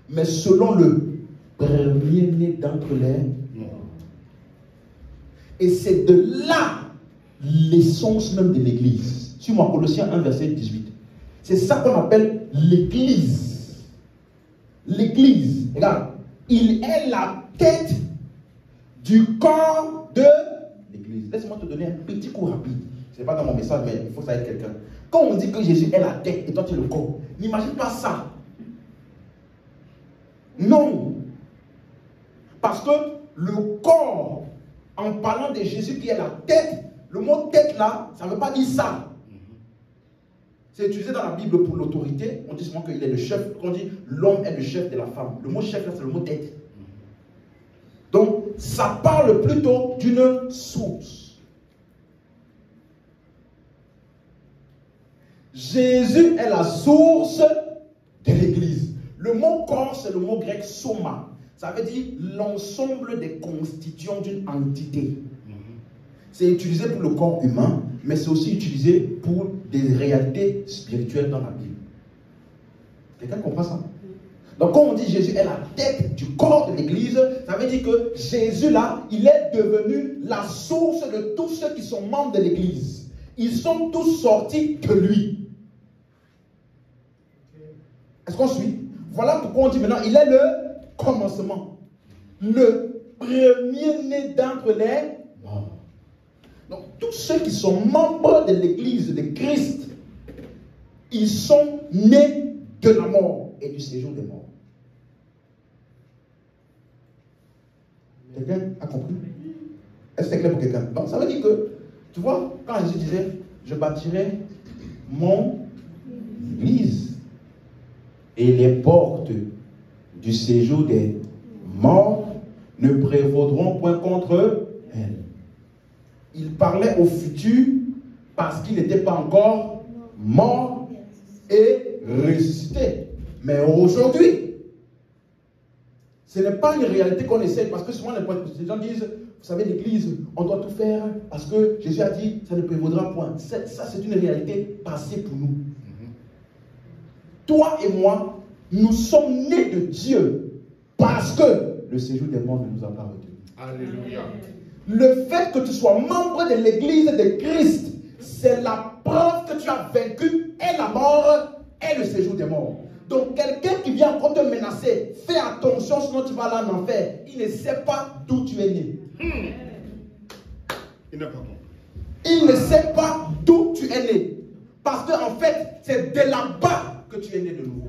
mais selon le premier-né d'entre les morts. Et c'est de là l'essence même de l'Église. Suis-moi, Colossiens 1, verset 18. C'est ça qu'on appelle l'Église. L'Église, regarde, il est la tête du corps de l'Église. Laisse-moi te donner un petit coup rapide. Ce n'est pas dans mon message, mais il faut que ça aide quelqu'un. Quand on dit que Jésus est la tête et toi tu es le corps, n'imagine pas ça. Non. Parce que le corps, en parlant de Jésus qui est la tête, le mot tête là, ça ne veut pas dire ça. C'est utilisé dans la Bible pour l'autorité. On dit souvent qu'il est le chef. Quand on dit l'homme est le chef de la femme, le mot chef là, c'est le mot tête. Donc, ça parle plutôt d'une source. Jésus est la source de l'Église. Le mot corps, c'est le mot grec soma. Ça veut dire l'ensemble des constituants d'une entité. C'est utilisé pour le corps humain, mais c'est aussi utilisé pour des réalités spirituelles dans la Bible. Quelqu'un comprend ça? Donc quand on dit Jésus est la tête du corps de l'Église, ça veut dire que Jésus là, il est devenu la source de tous ceux qui sont membres de l'Église. Ils sont tous sortis de lui. Est-ce qu'on suit? Voilà pourquoi on dit maintenant, il est le commencement. Le premier-né d'entre les morts. Donc tous ceux qui sont membres de l'Église de Christ, ils sont nés de la mort et du séjour des morts. Quelqu'un a compris? Est-ce que c'est clair pour quelqu'un? Donc ça veut dire que, tu vois, quand Jésus disait, je bâtirai mon Église et les portes du séjour des morts ne prévaudront point contre elle. Il parlait au futur parce qu'il n'était pas encore mort et ressuscité. Mais aujourd'hui, ce n'est pas une réalité qu'on essaie, parce que souvent les gens disent, vous savez, l'Église, on doit tout faire parce que Jésus a dit, ça ne prévaudra point. Ça, c'est une réalité passée pour nous. Toi et moi, nous sommes nés de Dieu parce que le séjour des morts ne nous a pas retenus. Alléluia. Le fait que tu sois membre de l'Église de Christ, c'est la preuve que tu as vaincu et la mort et le séjour des morts. Donc quelqu'un qui vient encore te menacer, fais attention sinon tu vas aller en enfer. Il ne sait pas d'où tu es né. Il n'a pas compris. Il ne sait pas d'où tu es né. Parce qu'en fait, c'est de là-bas que tu es né de nouveau.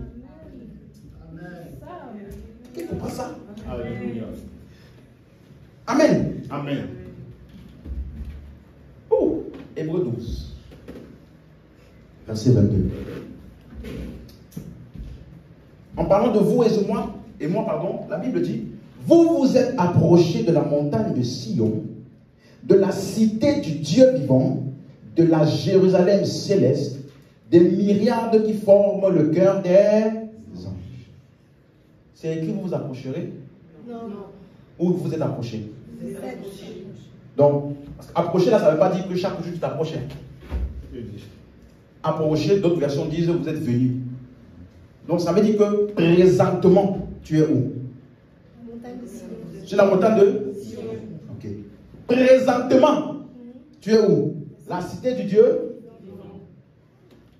Qui comprend ça? Alléluia. Amen. Amen. Oh, Hébreux 12, verset 22. En parlant de vous et moi, la Bible dit, vous vous êtes approchés de la montagne de Sion, de la cité du Dieu vivant, de la Jérusalem céleste, des myriades qui forment le cœur des anges. C'est écrit, vous vous approcherez? Non. Ou vous vous êtes approchés? Donc, approcher là, ça ne veut pas dire que chaque jour tu t'approches. Approcher, d'autres versions disent vous êtes venus. Donc ça veut dire que présentement, tu es où? Sur la montagne de Sion. Ok. Présentement, tu es où? La cité du Dieu.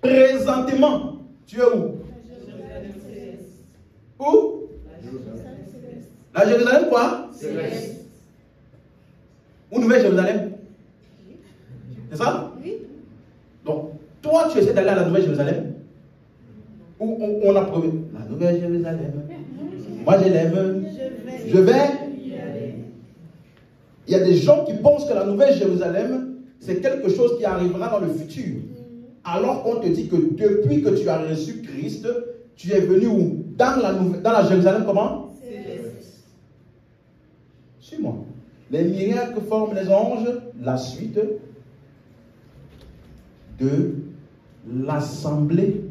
Présentement, tu es où? Où? La Jérusalem quoi? Céleste. Ou Nouvelle Jérusalem? C'est ça? Oui. Donc, toi, tu essaies d'aller à la Nouvelle Jérusalem? Ou on a promis la Nouvelle Jérusalem? Moi, je l'aime. Je vais. Il y a des gens qui pensent que la Nouvelle Jérusalem, c'est quelque chose qui arrivera dans le futur. Alors qu'on te dit que depuis que tu as reçu Christ, tu es venu où? Dans la Jérusalem, comment? Céleste. Suis-moi. Les myriades que forment les anges, la suite de l'assemblée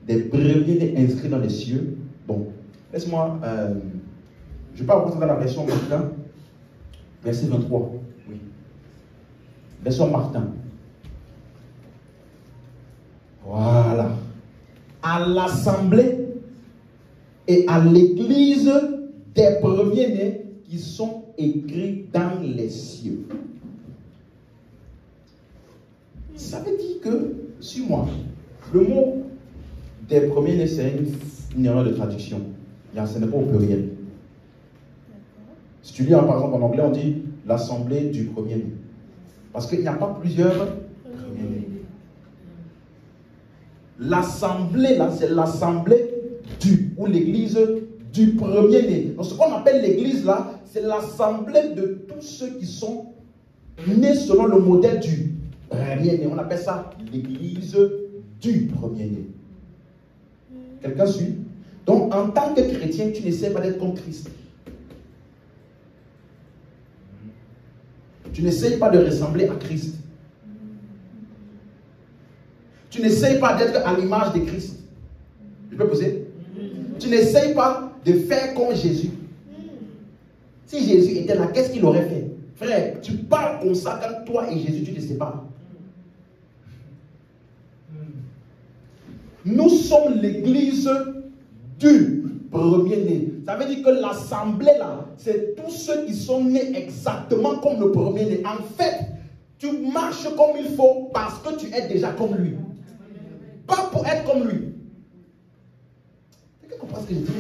des premiers inscrits dans les cieux. Bon, Laisse-moi, je ne vais pas reprendre dans la version Martin, verset 23. Oui. Version Martin. Voilà. À l'assemblée et à l'église des premiers-nés qui sont écrits dans les cieux. Ça veut dire que, suis-moi, le mot des premiers-nés, c'est une erreur de traduction. Ce n'est pas au pluriel. Si tu lis par exemple en anglais, on dit l'assemblée du premier-né. Parce qu'il n'y a pas plusieurs premiers-nés. L'assemblée, là, c'est l'assemblée du, ou l'église du premier-né. Donc ce qu'on appelle l'église, là, c'est l'assemblée de tous ceux qui sont nés selon le modèle du premier-né. On appelle ça l'église du premier-né. Quelqu'un suit? Donc, en tant que chrétien, tu n'essaies pas d'être comme Christ. Tu n'essayes pas de ressembler à Christ. Tu n'essayes pas d'être à l'image de Christ. Je peux poser? Tu n'essayes pas de faire comme Jésus. Si Jésus était là, qu'est-ce qu'il aurait fait? Frère, tu parles comme ça quand toi et Jésus, tu ne sais pas. Nous sommes l'église du premier-né. Ça veut dire que l'assemblée là, c'est tous ceux qui sont nés exactement comme le premier-né. En fait, tu marches comme il faut parce que tu es déjà comme lui. Pas pour être comme lui. Tu comprends ce que je dis?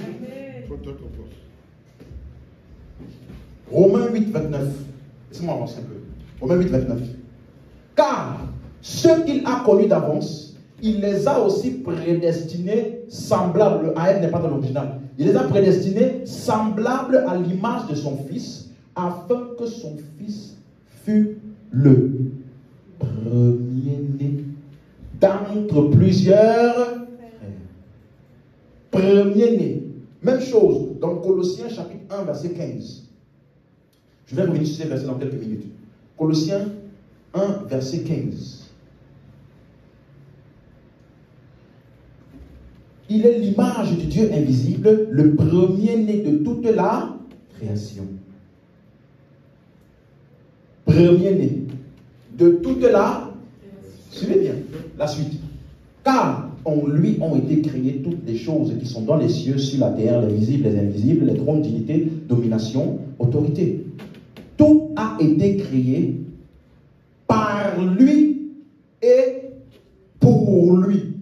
Romains 8, 29. Laissez-moi avancer un peu. Romains 8, 29. Car ceux qu'il a connus d'avance, il les a aussi prédestinés semblables. À elle n'est pas dans l'original. Il les a prédestinés semblables à l'image de son fils, afin que son fils fût le premier-né d'entre plusieurs frères. Premier-né. Même chose dans Colossiens chapitre 1, verset 15. Je vais revenir sur ces versets dans quelques minutes. Colossiens 1, verset 15. Il est l'image du Dieu invisible, le premier-né de toute la création. Premier-né de toute la... Suivez bien la suite. Car en lui ont été créées toutes les choses qui sont dans les cieux, sur la terre, les visibles, les invisibles, les trônes, dignités, domination, autorité. Tout a été créé par lui et pour lui.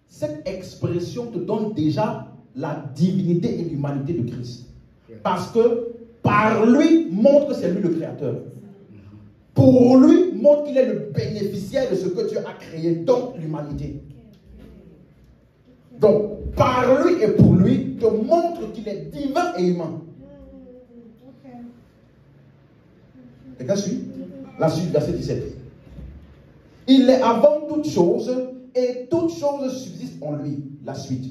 Cette expression te donne déjà la divinité et l'humanité de Christ. Parce que par lui montre que c'est lui le créateur. Pour lui montre qu'il est le bénéficiaire de ce que Dieu a créé, donc l'humanité. Donc, par lui et pour lui, te montre qu'il est divin et humain. Quelqu'un suit? La suite, verset 17. Il est avant toute chose, et toute chose subsiste en lui. La suite.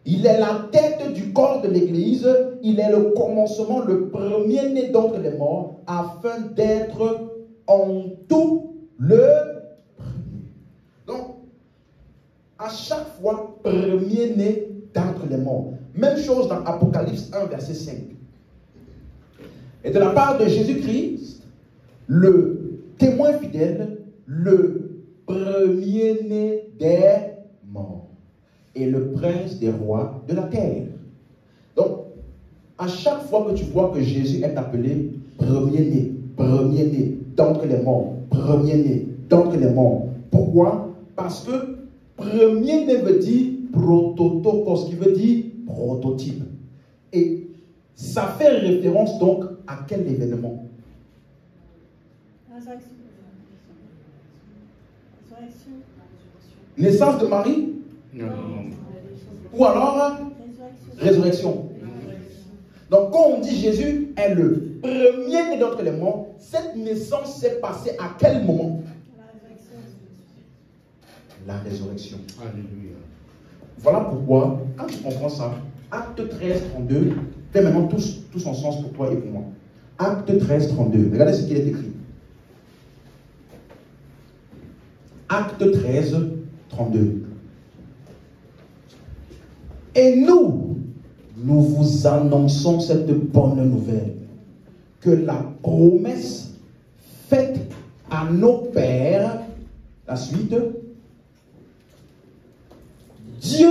Il est la tête du corps de l'Église, il est le commencement, le premier-né d'entre les morts, afin d'être en tout le premier. Donc, à chaque fois, premier-né d'entre les morts. Même chose dans Apocalypse 1, verset 5. Et de la part de Jésus-Christ, le témoin fidèle, le premier-né des morts et le prince des rois de la terre. Donc, à chaque fois que tu vois que Jésus est appelé premier-né d'entre les morts, premier-né d'entre les morts. Pourquoi? Parce que premier-né veut dire prototokos, qui veut dire prototype. Et ça fait référence donc à quel événement? Naissance de Marie? Non. Ou alors résurrection. Donc quand on dit Jésus est le premier-né d'entre les morts, cette naissance s'est passée à quel moment? La résurrection. Alléluia. Voilà pourquoi, quand tu comprends ça, Acte 13, 32, fait maintenant tout son sens pour toi et pour moi. Acte 13, 32. Regardez ce qu'il est écrit. Acte 13, 32. Et nous, nous vous annonçons cette bonne nouvelle, que la promesse faite à nos pères, la suite, Dieu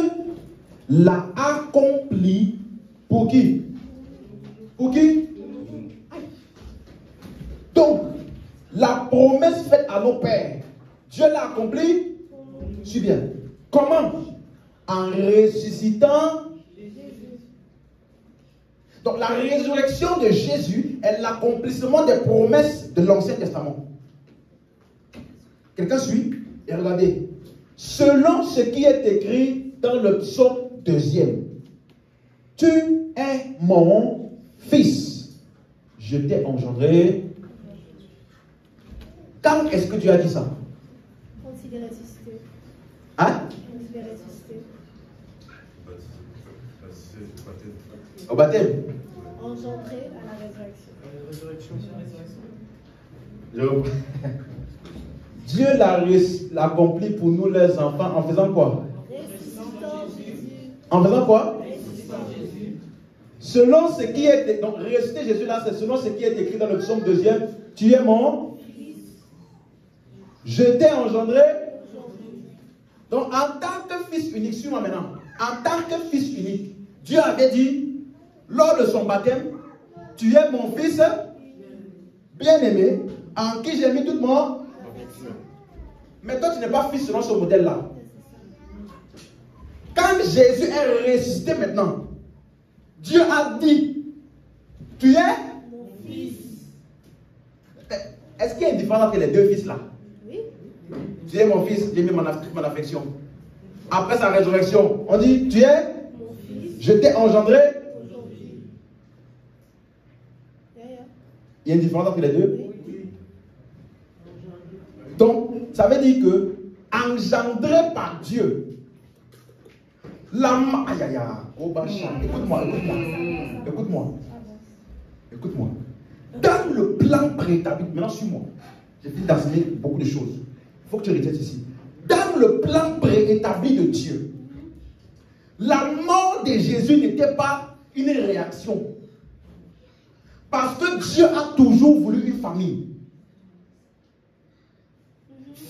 l'a accompli pour qui? Pour qui? Donc, la promesse faite à nos pères, Dieu l'a accompli. Suis bien. Comment? En ressuscitant. Donc, la résurrection de Jésus est l'accomplissement des promesses de l'Ancien Testament. Quelqu'un suit? Et regardez. Selon ce qui est écrit dans le psaume 2e. Tu es mon fils. Je t'ai engendré. Quand est-ce que Dieu a dit ça? Quand il est ressuscité. Hein? Quand il est ressuscité. Au baptême. Engendré à la résurrection. Dieu l'a accompli pour nous les enfants en faisant quoi? Ressuscitant Jésus. En faisant quoi? Ressuscitant Jésus. Selon ce qui est... Donc, ressusciter Jésus là, c'est selon ce qui est écrit dans le psaume 2e. Tu es mon fils. Je t'ai engendré. Donc, en tant que fils unique, suis-moi maintenant. En tant que fils unique, Dieu avait dit, lors de son baptême, tu es mon fils bien-aimé, en qui j'ai mis toute mon... Mais toi, tu n'es pas fils selon ce modèle-là. Quand Jésus est ressuscité maintenant, Dieu a dit, tu es Mon fils. Est-ce qu'il y a une différence entre les deux fils là? Oui. Tu es mon fils, j'ai mis mon affection. Après sa résurrection, on dit, tu es Mon fils. je t'ai engendré. Aujourd'hui. Il y a une différence entre les deux? Oui. Donc, ça veut dire que, engendré par Dieu, l'âme, aïe aïe aïe, écoute-moi, écoute-moi. Dans le plan préétabli, maintenant suis-moi, j'ai fini d'enseigner beaucoup de choses. Il faut que tu retiennes ceci. Dans le plan préétabli de Dieu, la mort de Jésus n'était pas une réaction. Parce que Dieu a toujours voulu une famille.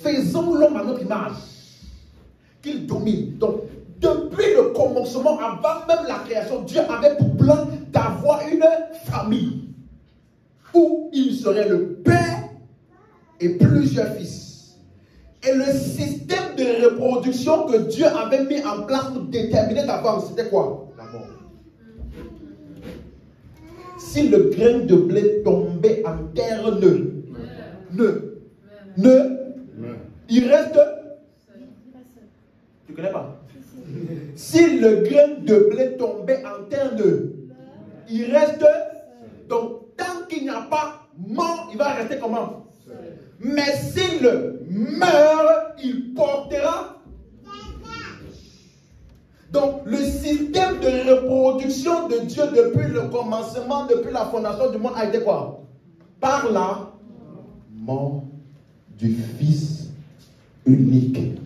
Faisons l'homme à notre image, qu'il domine. Donc, depuis le commencement, avant même la création, Dieu avait pour plan d'avoir une famille où il serait le père et plusieurs fils. Et le système de reproduction que Dieu avait mis en place pour déterminer d'avance, c'était quoi? La mort. Si le grain de blé tombait en terre il reste. Tu connais pas? Si le grain de blé tombait en terre il reste. Donc, tant qu'il n'y a pas mort, il va rester comment? Mais s'il meurt, il portera. Donc, le système de reproduction de Dieu depuis le commencement, depuis la fondation du monde a été quoi? Par la mort du Fils unique.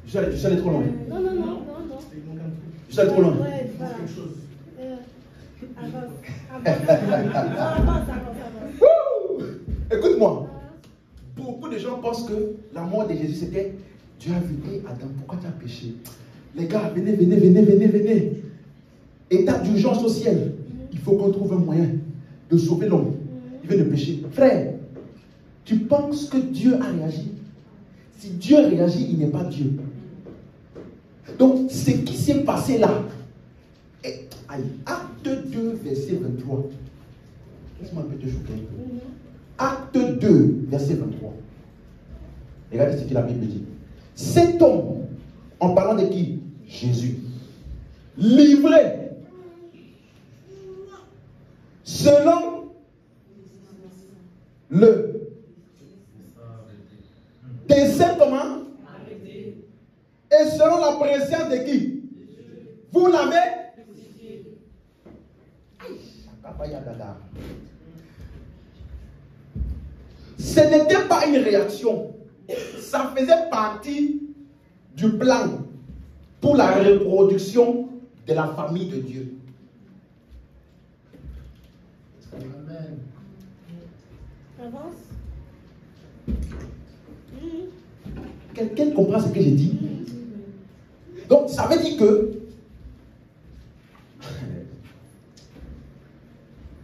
Je suis allé trop loin. Non. Je suis allé trop loin. Ouais, voilà. Avance. Écoute-moi. Beaucoup de gens pensent que la mort de Jésus c'était Dieu a vu, hey Adam, pourquoi tu as péché? Les gars, venez. État d'urgence au ciel. Il faut qu'on trouve un moyen de sauver l'homme. Il vient de pécher. Frère, tu penses que Dieu a réagi? Si Dieu réagit, il n'est pas Dieu. Donc, ce qui s'est passé là, Acte 2, verset 23. Laisse-moi un peu te choquer. Acte 2, verset 23. Regardez ce que la Bible dit. Cet homme, en parlant de qui? Jésus. Livré. Selon le dessein comment? Et selon la présence de qui? Vous l'avez? Ce n'était pas une réaction. Ça faisait partie du plan pour la reproduction de la famille de Dieu. Amen. Avance. Quelqu'un comprend ce que j'ai dit? Donc, ça veut dire que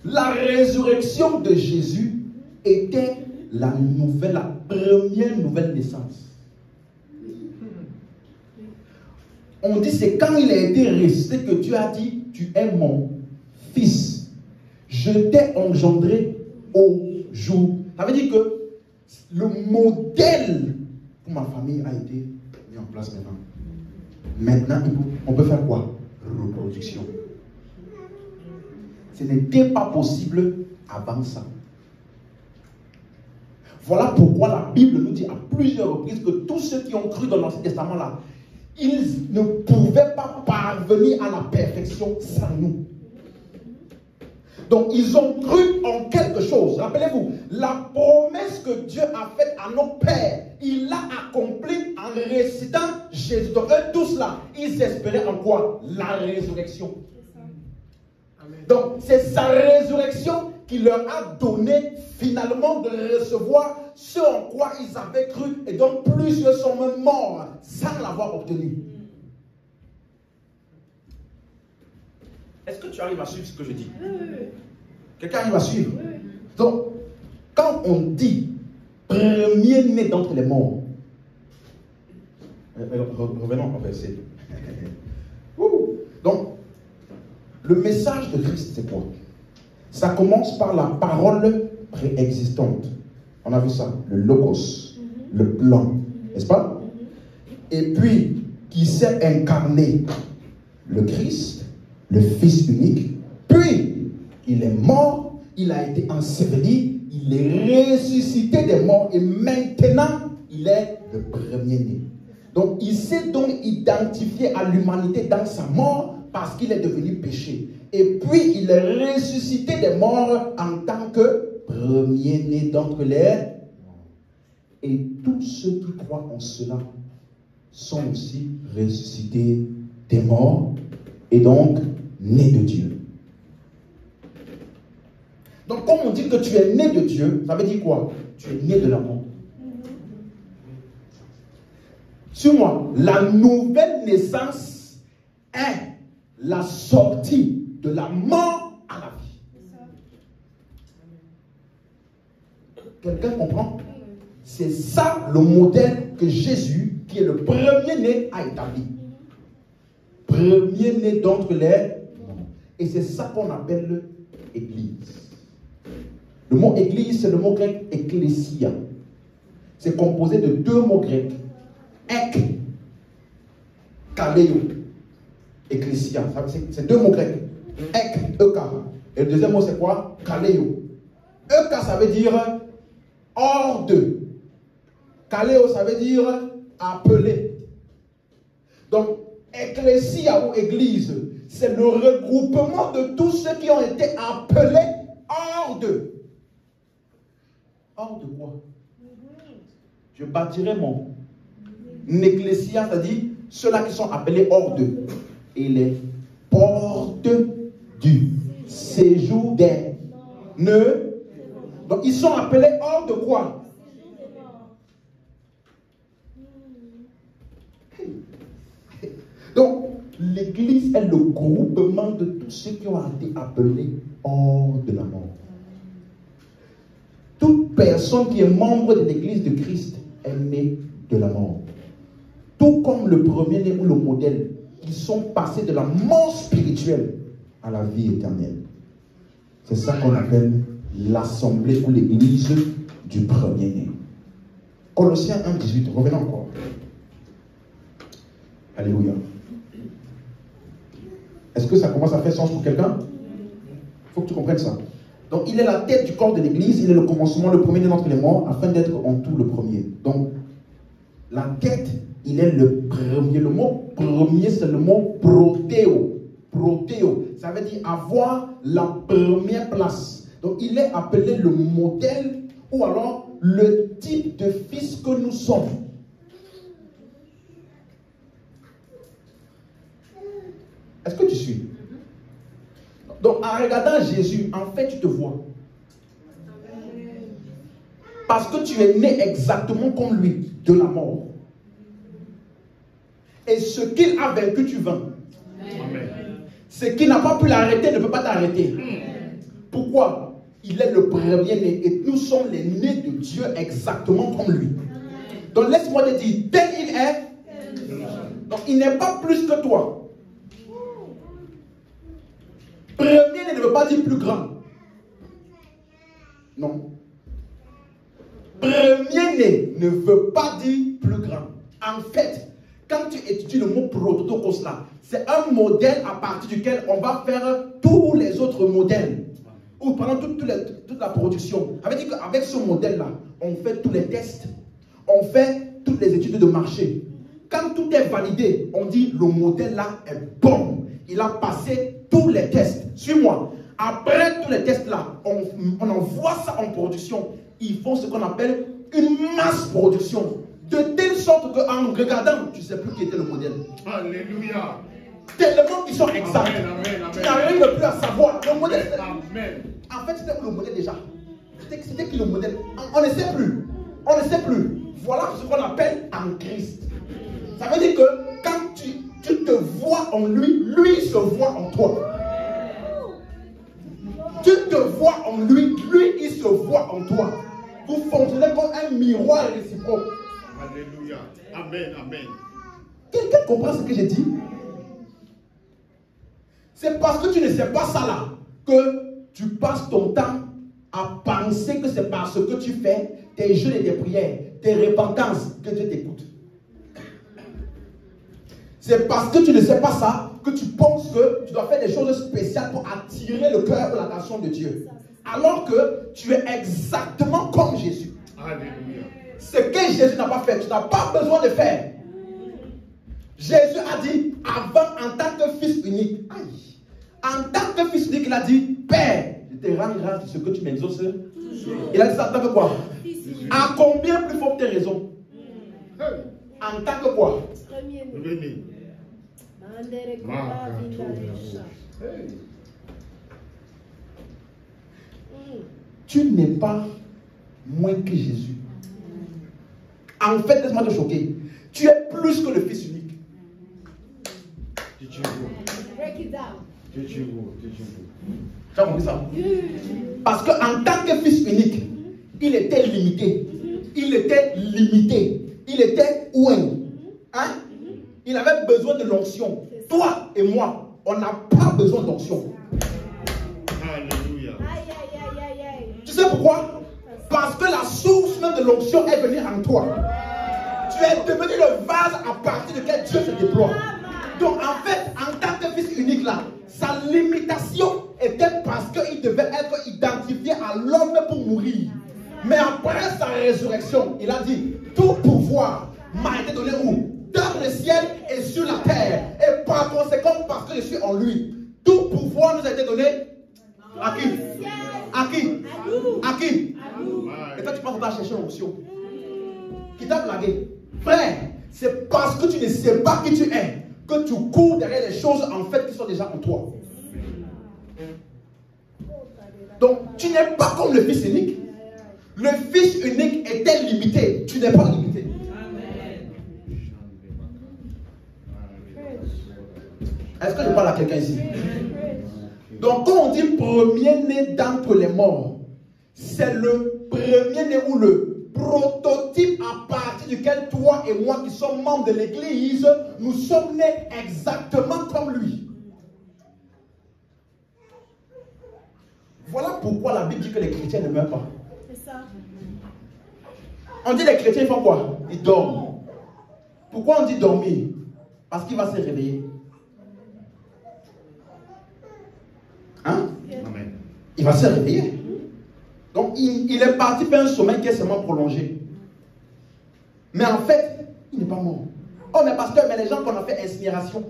la résurrection de Jésus était la première nouvelle naissance. On dit c'est quand il a été ressuscité que Dieu a dit, tu es mon fils. Je t'ai engendré au jour. Ça veut dire que le modèle pour ma famille a été mis en place maintenant. Maintenant, on peut faire quoi? Reproduction. Ce n'était pas possible avant ça. Voilà pourquoi la Bible nous dit à plusieurs reprises que tous ceux qui ont cru dans l'Ancien Testament là, ils ne pouvaient pas parvenir à la perfection sans nous. Donc ils ont cru en quelque chose. Rappelez-vous, la promesse que Dieu a faite à nos pères, il l'a accomplie en récitant Jésus. Donc eux tous là, ils espéraient en quoi? La résurrection. Donc c'est sa résurrection qui leur a donné finalement de recevoir ce en quoi ils avaient cru. Et donc plusieurs sont même morts sans l'avoir obtenu. Est-ce que tu arrives à suivre ce que je dis? Quelqu'un arrive à suivre? Donc, quand on dit premier-né d'entre les morts, revenons au verset. Donc, le message de Christ, c'est quoi? Ça commence par la parole préexistante. On a vu ça, le logos, le plan, n'est-ce pas? Et puis, qui s'est incarné, le Christ, le Fils unique, puis il est mort, il a été enseveli, il est ressuscité des morts et maintenant il est le premier-né. Donc il s'est donc identifié à l'humanité dans sa mort parce qu'il est devenu péché. Et puis il est ressuscité des morts en tant que premier-né d'entre les morts. Et tous ceux qui croient en cela sont aussi ressuscités des morts et donc nés de Dieu. Donc, quand on dit que tu es né de Dieu, ça veut dire quoi? Tu es né de l'amour. Sur moi, la nouvelle naissance est la sortie de la mort à la vie. Quelqu'un comprend? C'est ça le modèle que Jésus, qui est le premier-né, a établi. Premier-né d'entre les morts. Et c'est ça qu'on appelle l'Église. Le mot église, c'est le mot grec ecclésia. C'est composé de deux mots grecs. Ek, kaleo, ecclésia. C'est deux mots grecs. Ek, eka. Et le deuxième mot, c'est quoi? Kaleo. Eka, ça veut dire hors de. Kaleo, ça veut dire appelé. Donc, ecclésia ou église, c'est le regroupement de tous ceux qui ont été appelés hors de. Hors de quoi? Je bâtirai mon ecclésia, c'est-à-dire ceux-là qui sont appelés hors de. Et les portes du séjour des nœuds. Donc ils sont appelés hors de quoi? Donc l'église est le groupement de tous ceux qui ont été appelés hors de la mort. Toute personne qui est membre de l'église de Christ est née de la mort. Tout comme le premier-né ou le modèle, ils sont passés de la mort spirituelle à la vie éternelle. C'est ça qu'on appelle l'assemblée ou l'église du premier-né. Colossiens 1,18, revenons encore. Alléluia. Est-ce que ça commence à faire sens pour quelqu'un? Il faut que tu comprennes ça. Donc, il est la tête du corps de l'église, il est le commencement, le premier d'entre les morts, afin d'être en tout le premier. Donc, la tête, il est le premier. Le mot premier, c'est le mot protéo. Protéo, ça veut dire avoir la première place. Donc, il est appelé le modèle ou alors le type de fils que nous sommes. Est-ce que tu suis? Donc, en regardant Jésus, en fait, tu te vois. Parce que tu es né exactement comme lui, de la mort. Et ce qu'il a vaincu, tu vaincs. Ce qui n'a pas pu l'arrêter ne peut pas t'arrêter. Pourquoi? Il est le premier-né et nous sommes les nés de Dieu exactement comme lui. Donc laisse-moi te dire, tel il est, donc il n'est pas plus que toi. Premier-né ne veut pas dire plus grand. Non. Premier-né ne veut pas dire plus grand. En fait, quand tu étudies le mot prototokos là, c'est un modèle à partir duquel on va faire tous les autres modèles. Ou pendant toute la production. Ça veut dire qu'avec ce modèle-là, on fait tous les tests, on fait toutes les études de marché. Quand tout est validé, on dit le modèle-là est bon. Il a passé tous les tests. Suis-moi. Après tous les tests-là, on envoie ça en production. Ils font ce qu'on appelle une masse production. De telle sorte qu'en regardant, tu ne sais plus qui était le modèle. Alléluia. Tellement qu'ils sont exacts. Tu n'arrives plus à savoir. Le modèle. Amen. En fait, c'était où le modèle déjà? C'était qui le modèle? On ne sait plus. On ne sait plus. Voilà ce qu'on appelle en Christ. Ça veut dire que quand tu te vois en lui, lui se voit en toi. Tu te vois en lui, lui il se voit en toi. Vous fonctionnez comme un miroir réciproque. Alléluia. Amen. Amen. Quelqu'un comprend ce que j'ai dit? C'est parce que tu ne sais pas ça là que tu passes ton temps à penser que c'est parce que tu fais tes jeûnes et tes prières, tes repentances que Dieu t'écoute. C'est parce que tu ne sais pas ça que tu penses que tu dois faire des choses spéciales pour attirer le cœur ou l'attention de Dieu. Alors que tu es exactement comme Jésus. Alléluia. Ce que Jésus n'a pas fait, tu n'as pas besoin de faire. Jésus a dit, avant, en tant que fils unique, en tant que fils unique, il a dit, Père, je te rends grâce de ce que tu m'exauces. Il a dit ça en tant que quoi? À combien plus forte tes raisons? En tant que quoi? Venez. Tu n'es pas moins que Jésus. En fait, laisse-moi te choquer. Tu es plus que le fils unique. Break it down. Tu as compris ça? Parce qu'en tant que fils unique, il était limité. Il était limité. Il était ouin. Hein? Il avait besoin de l'onction. Toi et moi, on n'a pas besoin d'onction. Alléluia. Tu sais pourquoi? Parce que la source même de l'onction est venue en toi. Tu es devenu le vase à partir duquel Dieu se déploie. Donc en fait, en tant que fils unique là, sa limitation était parce qu'il devait être identifié à l'homme pour mourir. Mais après sa résurrection, il a dit, tout pouvoir m'a été donné où? Dans le ciel et sur la terre. Et par conséquent, parce que je suis en lui, tout pouvoir nous a été donné à qui? À qui? À qui? Et toi tu penses à chercher l'onction. Qui t'a blagué? Frère, c'est parce que tu ne sais pas qui tu es que tu cours derrière les choses en fait qui sont déjà en toi. Donc tu n'es pas comme le fils unique. Le fils unique était limité. Tu n'es pas limité. Est-ce que je parle à quelqu'un ici? Donc quand on dit premier-né d'entre les morts, c'est le premier-né ou le prototype à partir duquel toi et moi qui sommes membres de l'église, nous sommes nés exactement comme lui. Voilà pourquoi la Bible dit que les chrétiens ne meurent pas. C'est ça. On dit les chrétiens ils font quoi? Ils dorment. Pourquoi on dit dormir? Parce qu'il va se réveiller. Hein? Amen. Il va se réveiller. Donc il est parti faire un sommeil qui est seulement prolongé. Mais en fait, il n'est pas mort. Oh mais pasteur, mais les gens qu'on a fait inspiration.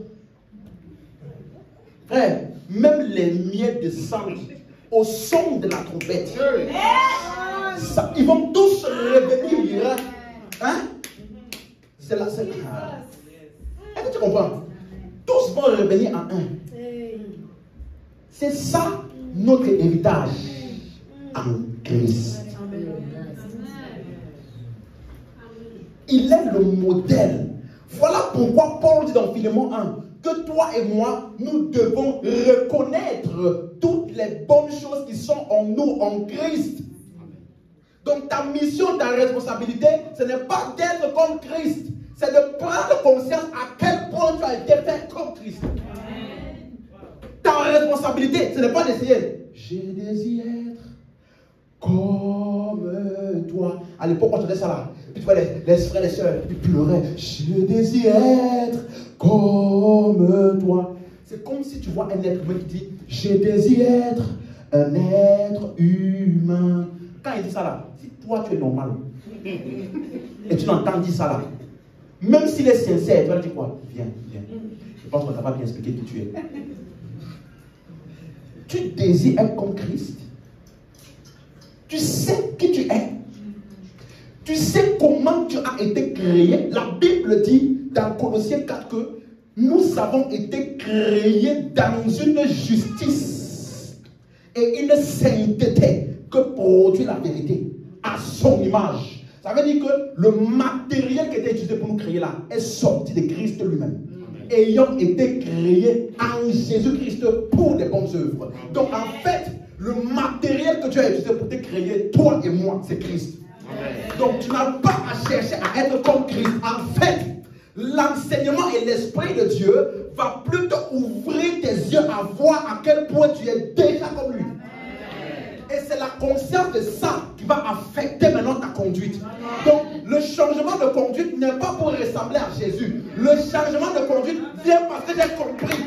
Frère, même les miettes de sang au son de la trompette. Ça, ils vont tous revenir. Hein? C'est là. Est-ce que tu comprends? Tous vont revenir en un. C'est ça notre héritage en Christ. Il est le modèle. Voilà pourquoi Paul dit dans Philémon 1 que toi et moi, nous devons reconnaître toutes les bonnes choses qui sont en nous, en Christ. Donc ta mission, ta responsabilité, ce n'est pas d'être comme Christ. C'est de prendre conscience à quel point tu as été fait comme Christ. Ta responsabilité, ce n'est pas d'essayer. Je désire être comme toi. À l'époque, on chantait ça là. Puis tu vois les frères et les sœurs, ils pleuraient. Je désire être comme toi. C'est comme si tu vois un être humain qui dit je désire être un être humain. Quand il dit ça là, si toi tu es normal et tu l'entends dire ça là, même s'il est sincère, tu vas dire quoi? Viens. Je pense qu'on t'a pas bien expliqué qui tu es. Tu désires être comme Christ. Tu sais qui tu es. Tu sais comment tu as été créé. La Bible dit dans Colossiens 4 que nous avons été créés dans une justice et une sainteté que produit la vérité à son image. Ça veut dire que le matériel qui était utilisé pour nous créer là est sorti de Christ lui-même. Ayant été créé en Jésus-Christ pour des bonnes œuvres. Donc en fait, le matériel que tu as utilisé pour te créer, toi et moi, c'est Christ. Amen. Donc tu n'as pas à chercher à être comme Christ. En fait, l'enseignement et l'Esprit de Dieu va plutôt ouvrir tes yeux à voir à quel point tu es déjà comme lui. Et c'est la conscience de ça qui va affecter maintenant ta conduite. Donc, le changement de conduite n'est pas pour ressembler à Jésus. Le changement de conduite vient parce que j'ai compris.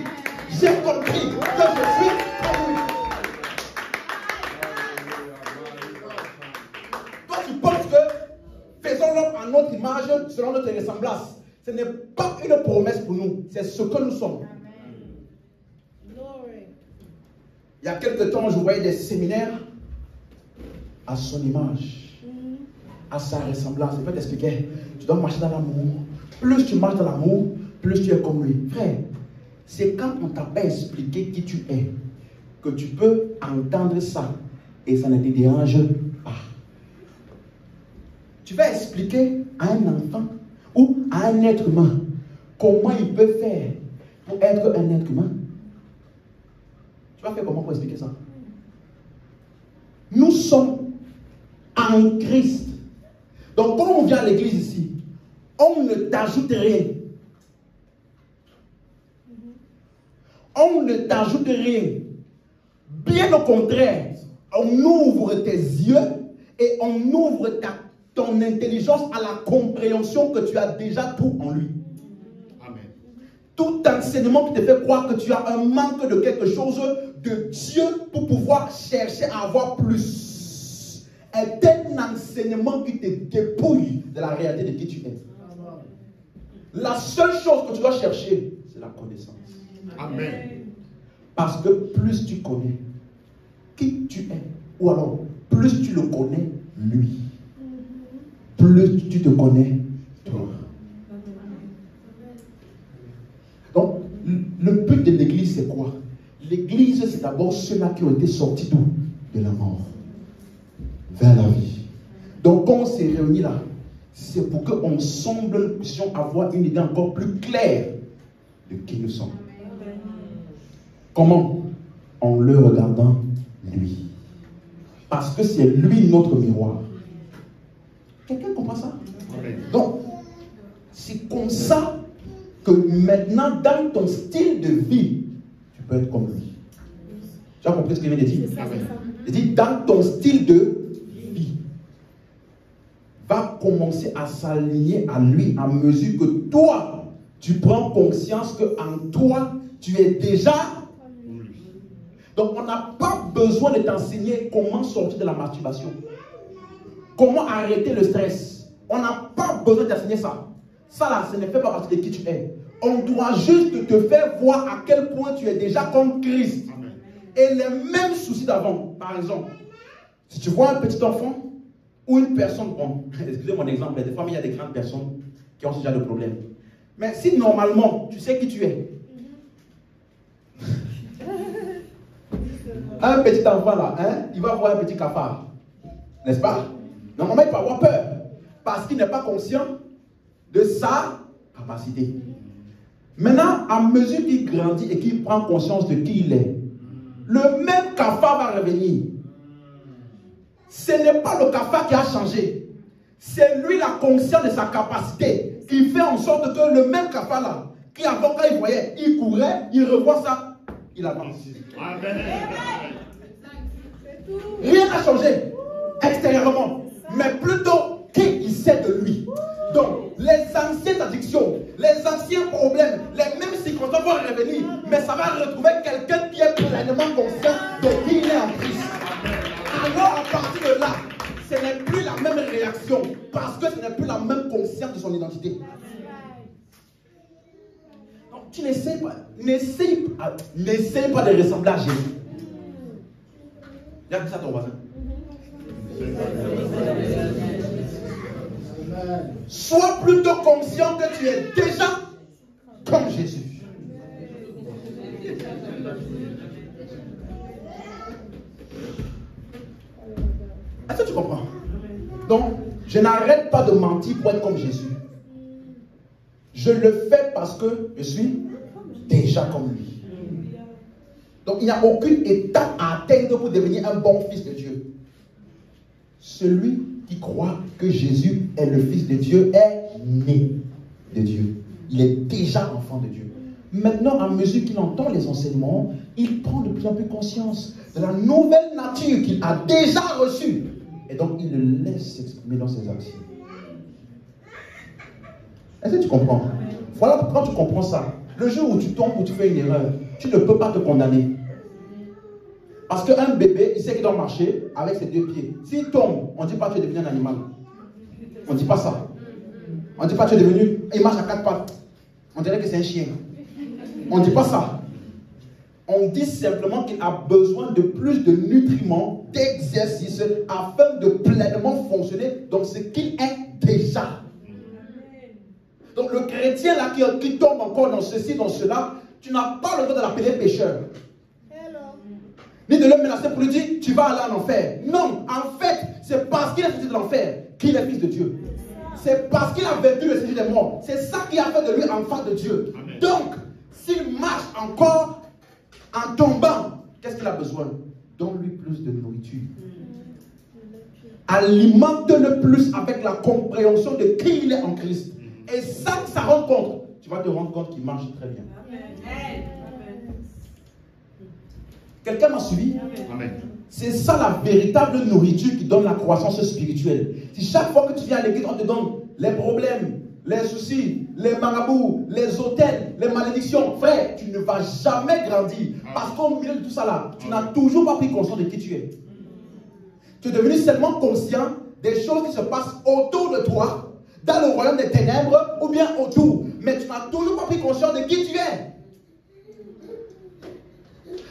J'ai compris que je suis comme lui. Toi, tu penses que faisons l'homme à notre image, selon notre ressemblance. Ce n'est pas une promesse pour nous. C'est ce que nous sommes. Il y a quelques temps, je voyais des séminaires à son image, à sa ressemblance. Je vais t'expliquer. Tu dois marcher dans l'amour. Plus tu marches dans l'amour, plus tu es comme lui. Frère, c'est quand on t'a pas expliqué qui tu es que tu peux entendre ça et ça ne te dérange pas. Tu vas expliquer à un enfant ou à un être humain comment il peut faire pour être un être humain. Tu vas faire comment pour expliquer ça? Nous sommes en Christ. Donc quand on vient à l'église ici, on ne t'ajoute rien. On ne t'ajoute rien. Bien au contraire, on ouvre tes yeux et on ouvre ton intelligence à la compréhension que tu as déjà tout en lui. Amen. Tout enseignement qui te fait croire que tu as un manque de quelque chose de Dieu pour pouvoir chercher à avoir plus est un enseignement qui te dépouille de la réalité de qui tu es. La seule chose que tu dois chercher, c'est la connaissance. Amen. Parce que plus tu connais qui tu es, ou alors plus tu le connais lui, plus tu te connais toi. Donc, le but de l'église, c'est quoi? L'église, c'est d'abord ceux-là qui ont été sortis d'où? De la mort vers la vie. Donc, quand on s'est réunis là, c'est pour qu'ensemble nous puissions avoir une idée encore plus claire de qui nous sommes. Comment? En le regardant lui. Parce que c'est lui notre miroir. Quelqu'un comprend ça? Amen. Donc, c'est comme ça que maintenant, dans ton style de vie, tu peux être comme lui. Tu as compris ce qu'il vient de dire? Il dit, dans ton style de vie, va commencer à s'aligner à lui à mesure que toi, tu prends conscience qu'en toi, tu es déjà. Donc, on n'a pas besoin de t'enseigner comment sortir de la masturbation. Comment arrêter le stress. On n'a pas besoin d'enseigner ça. Ça là, ce ne fait pas partie de qui tu es. On doit juste te faire voir à quel point tu es déjà comme Christ. Amen. Et les mêmes soucis d'avant. Par exemple, si tu vois un petit enfant ou une personne, bon, excusez mon exemple, des fois il y a des grandes personnes qui ont ce genre de problème. Mais si normalement tu sais qui tu es, Un petit enfant là, hein, il va voir un petit cafard. N'est-ce pas? Normalement, il peut avoir peur. Parce qu'il n'est pas conscient de sa capacité. Maintenant, à mesure qu'il grandit et qu'il prend conscience de qui il est, le même cafard va revenir. Ce n'est pas le cafard qui a changé. C'est lui la conscience de sa capacité qui fait en sorte que le même cafard là, qui avant quand il voyait, il courait, il revoit ça, il avance. Amen. Rien n'a changé extérieurement, mais plutôt qu'il sait de lui. Donc, les anciennes addictions, les anciens problèmes, les mêmes circonstances vont revenir, mais ça va retrouver quelqu'un qui est pleinement conscient de qui il est en Christ. Alors, à partir de là, ce n'est plus la même réaction, parce que ce n'est plus la même conscience de son identité. Donc, tu n'essayes pas de ressembler à Jésus. Regarde ça à ton voisin. Sois plutôt conscient que tu es déjà comme Jésus. Est-ce que tu comprends? Donc, je n'arrête pas de mentir pour être comme Jésus. Je le fais parce que je suis déjà comme lui. Donc, il n'y a aucune étape à atteindre pour devenir un bon fils de Dieu. Celui qui croit que Jésus est le Fils de Dieu est né de Dieu. Il est déjà enfant de Dieu. Maintenant, à mesure qu'il entend les enseignements, il prend de plus en plus conscience de la nouvelle nature qu'il a déjà reçue. Et donc, il le laisse s'exprimer dans ses actions. Est-ce que tu comprends? Voilà pourquoi tu comprends ça. Le jour où tu tombes ou tu fais une erreur, tu ne peux pas te condamner. Parce qu'un bébé, il sait qu'il doit marcher avec ses deux pieds. S'il tombe, on ne dit pas que tu es devenu un animal. On ne dit pas ça. On ne dit pas que tu es devenu, il marche à quatre pattes. On dirait que c'est un chien. On ne dit pas ça. On dit simplement qu'il a besoin de plus de nutriments, d'exercice, afin de pleinement fonctionner dans ce qu'il est déjà. Donc le chrétien là qui tombe encore dans ceci, dans cela, tu n'as pas le droit de l'appeler pécheur. Ni de le menacer pour lui dire, tu vas aller en enfer. Non, en fait, c'est parce qu'il est sorti de l'enfer qu'il est fils de Dieu. C'est parce qu'il a vaincu le Seigneur des morts. C'est ça qui a fait de lui enfant de Dieu. Amen. Donc, s'il marche encore en tombant, qu'est-ce qu'il a besoin? Donne-lui plus de nourriture. Alimente-le plus avec la compréhension de qui il est en Christ. Et ça rend compte, tu vas te rendre compte qu'il marche très bien. Amen. Quelqu'un m'a suivi? Amen. C'est ça la véritable nourriture qui donne la croissance spirituelle. Si chaque fois que tu viens à l'église, on te donne les problèmes, les soucis, les marabouts, les hôtels, les malédictions, frère, tu ne vas jamais grandir. Parce qu'au milieu de tout ça là, tu n'as toujours pas pris conscience de qui tu es. Tu es devenu seulement conscient des choses qui se passent autour de toi, dans le royaume des ténèbres, ou bien autour. Mais tu n'as toujours pas pris conscience de qui tu es.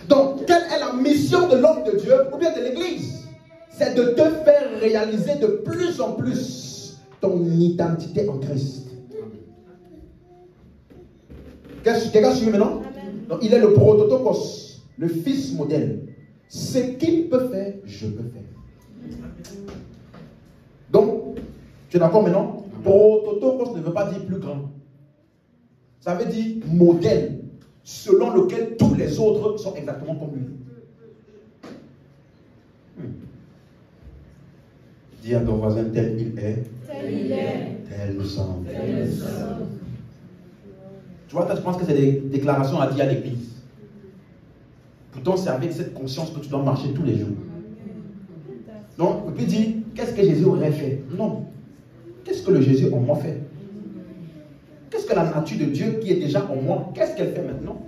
Donc, quelle est la mission de l'homme de Dieu ou bien de l'église? C'est de te faire réaliser de plus en plus ton identité en Christ. Quelqu'un suit maintenant? Donc, il est le prototokos, le fils modèle. Ce qu'il peut faire, je peux faire. Donc, tu es d'accord maintenant? Prototokos ne veut pas dire plus grand. Ça veut dire modèle, selon lequel tous les autres sont exactement comme lui. Dis à ton voisin, tel il est, tel nous sommes. Tu vois, toi, je pense que c'est des déclarations à dire à l'église. Pourtant, c'est avec cette conscience que tu dois marcher tous les jours. Donc, on peut dire, qu'est-ce que Jésus aurait fait? Non. Qu'est-ce que le Jésus en moi fait? Qu'est-ce que la nature de Dieu qui est déjà en moi, qu'est-ce qu'elle fait maintenant?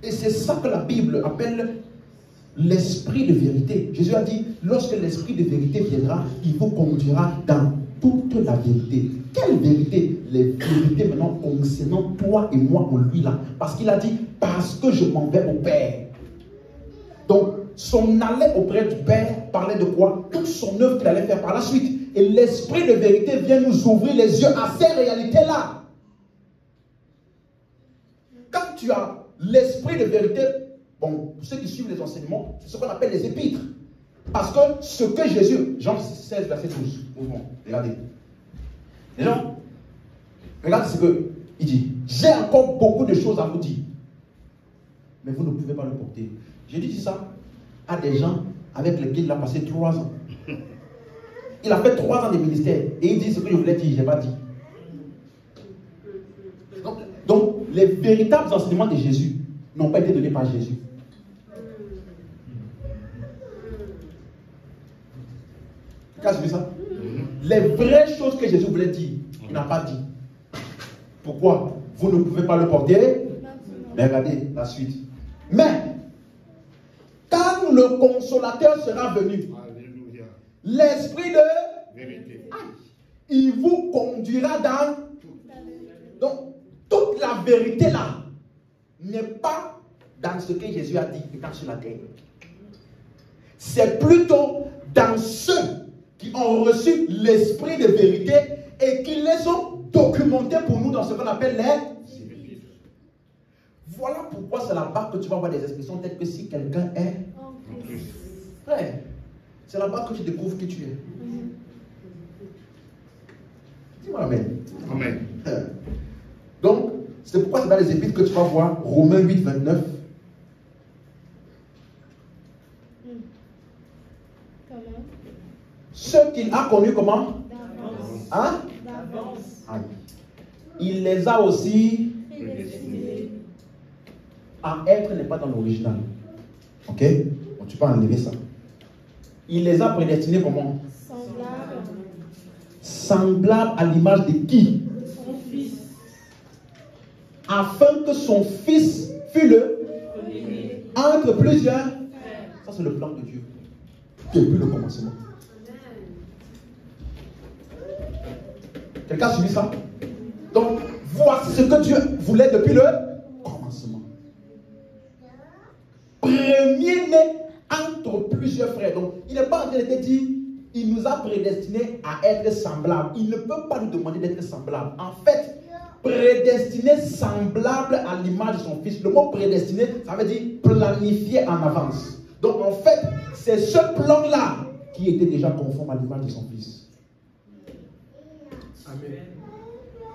Et c'est ça que la Bible appelle l'esprit de vérité. Jésus a dit, lorsque l'esprit de vérité viendra, il vous conduira dans toute la vérité. Quelle vérité? Les vérités maintenant concernant toi et moi en lui là. Parce qu'il a dit, parce que je m'en vais au Père. Donc, son aller auprès du Père parlait de quoi? Toute son œuvre qu'il allait faire par la suite. Et l'esprit de vérité vient nous ouvrir les yeux à ces réalités-là. quand tu as l'esprit de vérité, bon, pour ceux qui suivent les enseignements, c'est ce qu'on appelle les épîtres. Parce que ce que Jésus, Jean 16, verset 12, mouvement, regardez. Les gens, regardez ce qu'il dit. J'ai encore beaucoup de choses à vous dire, mais vous ne pouvez pas le porter. J'ai dit ça à des gens avec lesquels il a passé 3 ans. Il a fait 3 ans de ministère et il dit ce que je voulais dire, je n'ai pas dit. Donc, les véritables enseignements de Jésus n'ont pas été donnés par Jésus. Qu'est-ce que c'est ça? Les vraies choses que Jésus voulait dire, il n'a pas dit. Pourquoi? Vous ne pouvez pas le porter. Mais regardez la suite. Mais, quand le consolateur sera venu, l'esprit de vérité, il vous conduira dans... Donc, toute la vérité là n'est pas dans ce que Jésus a dit étant sur la terre. C'est plutôt dans ceux qui ont reçu l'esprit de vérité et qui les ont documentés pour nous dans ce qu'on appelle les épîtres. Voilà pourquoi c'est là-bas que tu vas avoir des expressions telles que si quelqu'un est en Christ. Ouais. C'est là-bas que tu découvres qui tu es. Dis-moi amen. Amen. Donc, c'est pourquoi c'est dans les épîtres que tu vas voir Romains 8, 29. Comment? Ceux qu'il a connus comment? D'avance. Hein? D'avance. Aïe. Il les a aussi Prédestinés. à être n'est pas dans l'original. Ok? Bon, tu peux enlever ça. Il les a prédestinés comment? Semblable. Semblables à l'image de qui? Son fils. Afin que son fils fût le Premier. entre plusieurs. Frère. Ça, c'est le plan de Dieu. Depuis le commencement. Quelqu'un a suivi ça? Donc, voici ce que Dieu voulait depuis le commencement. Premier-né entre plusieurs frères. Donc, il n'est pas en train de dire, il nous a prédestinés à être semblables. Il ne peut pas nous demander d'être semblables. En fait, prédestiné semblable à l'image de son fils. Le mot prédestiné, ça veut dire planifié en avance. Donc, en fait, c'est ce plan-là qui était déjà conforme à l'image de son fils. Amen.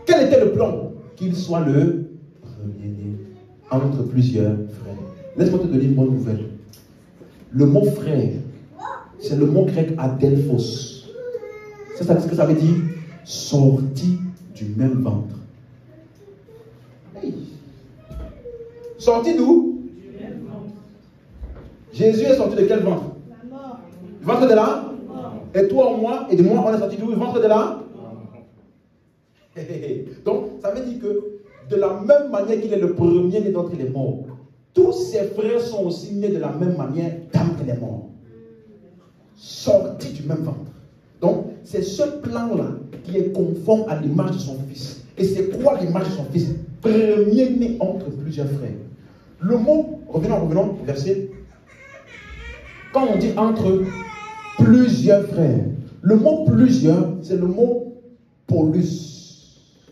Quel était le plan? Qu'il soit le premier-né entre plusieurs frères. Laisse-moi te donner une bonne nouvelle. Le mot frère, c'est le mot grec adelphos. C'est ça ce que ça veut dire? Sorti du même ventre. Hey. Sorti d'où? Du même ventre. Jésus est sorti de quel ventre? La mort. Du ventre de là? Mort. Et toi, moi, et de moi, on est sorti d'où? Du ventre de là? Donc, ça veut dire que de la même manière qu'il est le premier-né d'entre les morts, tous ses frères sont aussi nés de la même manière d'entre les morts. Sortis du même ventre. Donc, c'est ce plan-là qui est conforme à l'image de son fils. Et c'est quoi l'image de son fils? Premier-né entre plusieurs frères. Le mot, revenons au verset. Quand on dit entre plusieurs frères, le mot plusieurs, c'est le mot polus.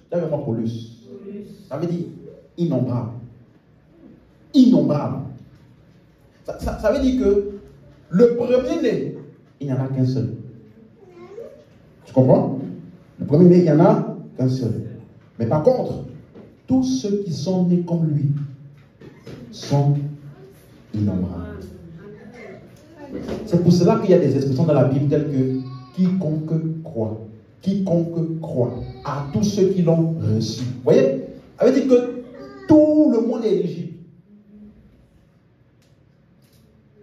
D'ailleurs, polus. Ça veut dire innombrable. Innombrable. Ça veut dire que le premier-né, il n'y en a qu'un seul. Tu comprends? Le premier-né, il n'y en a qu'un seul. Mais par contre, tous ceux qui sont nés comme lui sont innombrables. C'est pour cela qu'il y a des expressions dans la Bible telles que quiconque croit. Quiconque croit à tous ceux qui l'ont reçu. Vous voyez? Ça veut dire que tout le monde est éligible.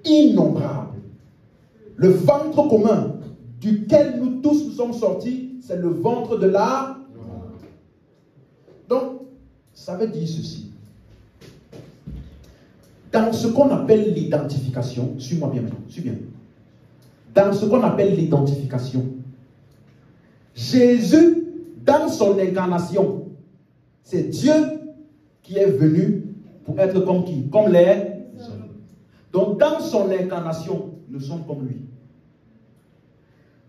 Innombrable. Le ventre commun duquel nous tous nous sommes sortis, c'est le ventre de la... Donc, ça veut dire ceci. Dans ce qu'on appelle l'identification, suis-moi bien maintenant, suis bien. Dans ce qu'on appelle l'identification, Jésus, dans son incarnation, c'est Dieu qui est venu pour être comme qui? Comme les hommes. Donc, dans son incarnation, nous sommes comme lui.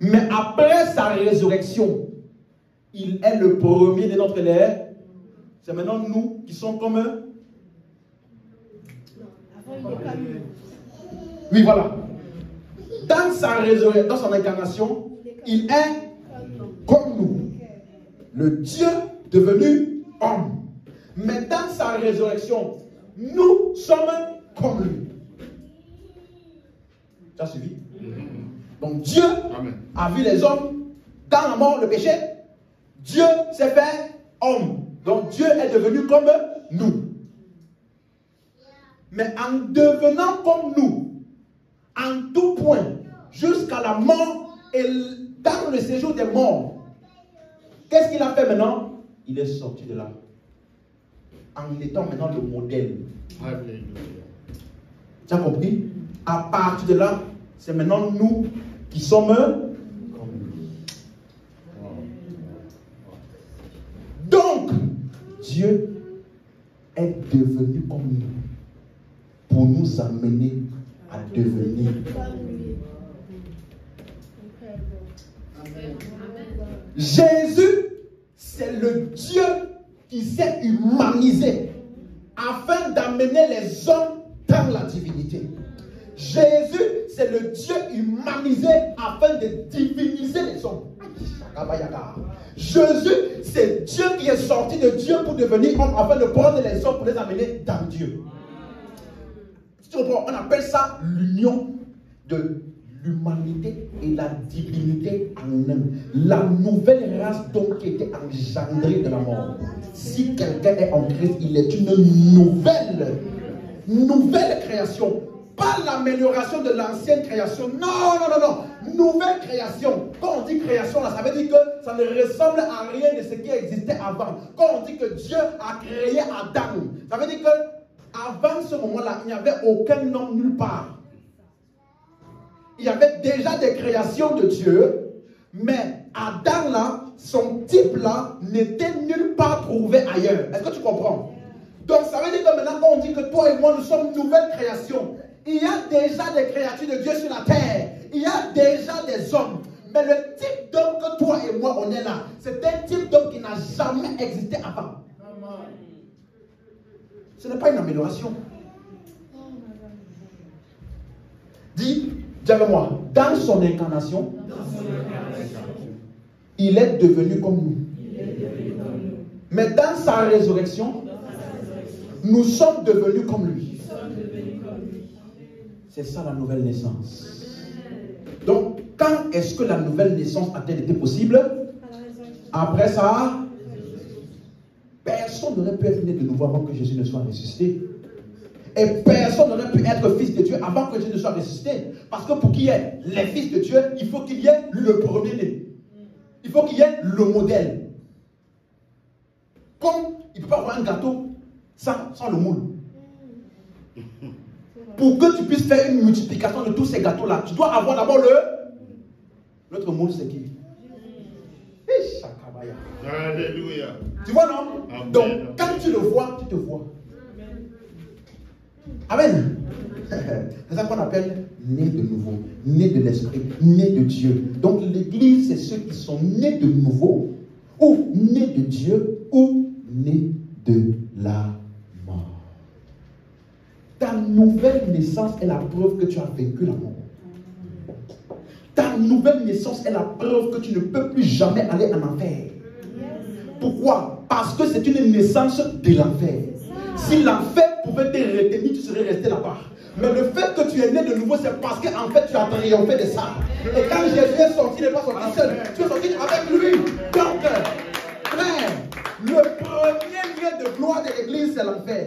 Mais après sa résurrection, il est le premier de notre lait. C'est maintenant nous qui sommes comme eux. Oui, voilà. Dans sa résurrection, dans son incarnation, il est comme nous. Le Dieu devenu homme. Mais dans sa résurrection, nous sommes comme lui. Tu as suivi? Donc Dieu a vu les hommes dans la mort, le péché. Dieu s'est fait homme. Donc Dieu est devenu comme nous. Mais en devenant comme nous, en tout point, jusqu'à la mort et dans le séjour des morts, qu'est-ce qu'il a fait maintenant? Il est sorti de là. En étant maintenant le modèle. Tu as compris? À partir de là, c'est maintenant nous qui sommes comme lui. Donc, Dieu est devenu comme nous pour nous amener à devenir. Jésus, c'est le Dieu qui s'est humanisé afin d'amener les hommes dans la divinité. Jésus, c'est le Dieu humanisé afin de diviniser les hommes. Jésus, c'est Dieu qui est sorti de Dieu pour devenir homme afin de prendre les hommes pour les amener dans Dieu. On appelle ça l'union de l'humanité et la divinité en un. La nouvelle race donc qui était engendrée de la mort. Si quelqu'un est en Christ, il est une nouvelle création. Pas l'amélioration de l'ancienne création. Non. Nouvelle création. Quand on dit création, là, ça veut dire que ça ne ressemble à rien de ce qui existait avant. Quand on dit que Dieu a créé Adam, ça veut dire que avant ce moment-là, il n'y avait aucun homme nulle part. Il y avait déjà des créations de Dieu, mais Adam là, son type là, n'était nulle part trouvé ailleurs. Est-ce que tu comprends? Donc ça veut dire que maintenant, quand on dit que toi et moi, nous sommes une nouvelle création, il y a déjà des créatures de Dieu sur la terre. Il y a déjà des hommes. Mais le type d'homme que toi et moi, on est là, c'est un type d'homme qui n'a jamais existé avant. Ce n'est pas une amélioration. Dis avec moi, dans son incarnation, il est devenu comme nous. Mais dans sa résurrection, nous sommes devenus comme lui. C'est ça la nouvelle naissance. Donc, quand est-ce que la nouvelle naissance a-t-elle été possible? Après ça, personne n'aurait pu être né de nouveau avant que Jésus ne soit ressuscité. Et personne n'aurait pu être fils de Dieu avant que Jésus ne soit ressuscité. Parce que pour qu'il y ait les fils de Dieu, il faut qu'il y ait le premier-né. Il faut qu'il y ait le modèle. Comme il ne peut pas avoir un gâteau sans le moule. Pour que tu puisses faire une multiplication de tous ces gâteaux-là, tu dois avoir d'abord l'autre moule, c'est qui? Alléluia. Tu vois, non? Amen. Donc, quand tu le vois, tu te vois. Amen. C'est ça qu'on appelle né de nouveau, né de l'esprit, né de Dieu. Donc, l'église, c'est ceux qui sont nés de nouveau, ou nés de Dieu, ou nés de la mort. Ta nouvelle naissance est la preuve que tu as vaincu la mort. Ta nouvelle naissance est la preuve que tu ne peux plus jamais aller en enfer. Pourquoi? Parce que c'est une naissance de l'enfer. Si l'enfer pouvait te retenir, tu serais resté là-bas. Mais le fait que tu es né de nouveau, c'est parce qu'en fait tu as triomphé de ça. Et quand Jésus est sorti, il n'est pas sorti seul. Tu es sorti avec lui. Donc, frère, le premier lieu de gloire de l'église, c'est l'enfer.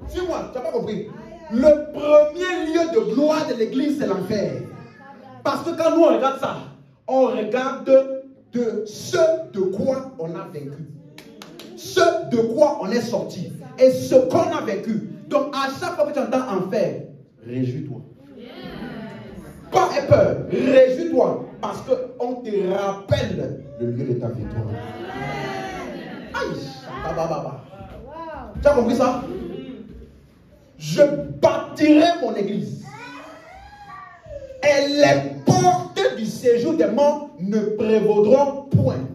Suis-moi, tu n'as pas compris. Le premier lieu de gloire de l'église, c'est l'enfer. Parce que quand nous on regarde ça, on regarde de ce de quoi on a vaincu. Ce de quoi on est sorti. Et ce qu'on a vécu. Donc à chaque fois que tu entends enfer, réjouis-toi. Pas aie peur, réjouis-toi. Parce qu'on te rappelle le lieu de ta victoire. Aïe, baba. Tu as compris ça? Je bâtirai mon église. Et les portes du séjour des morts ne prévaudront point.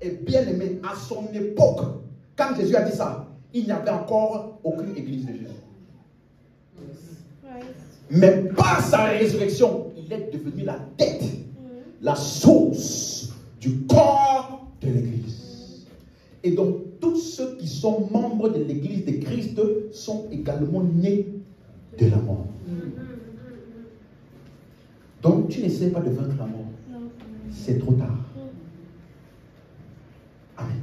Et bien aimé, à son époque, quand Jésus a dit ça, il n'y avait encore aucune église de Jésus. Mais par sa résurrection, il est devenu la tête, la source du corps de l'Église. Et donc, tous ceux qui sont membres de l'Église de Christ sont également nés de la mort. Donc, tu n'essaies pas de vaincre la mort. C'est trop tard. Amen.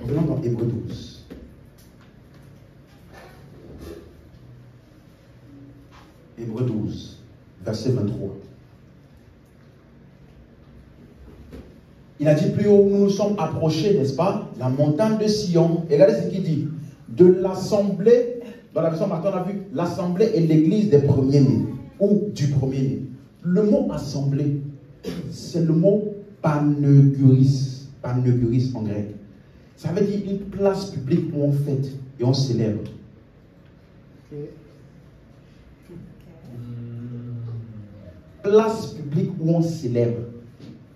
Revenons dans Hébreux 12. Hébreux 12, verset 23. Il a dit plus haut, nous nous sommes approchés, n'est-ce pas, la montagne de Sion. Et regardez ce qu'il dit. De l'assemblée, dans la version Martin, on a vu, l'assemblée est l'église des premiers-nés, ou du premier-né. Le mot assemblée, c'est le mot panegyris en grec. Ça veut dire une place publique où on fête et on célèbre. Place publique où on célèbre.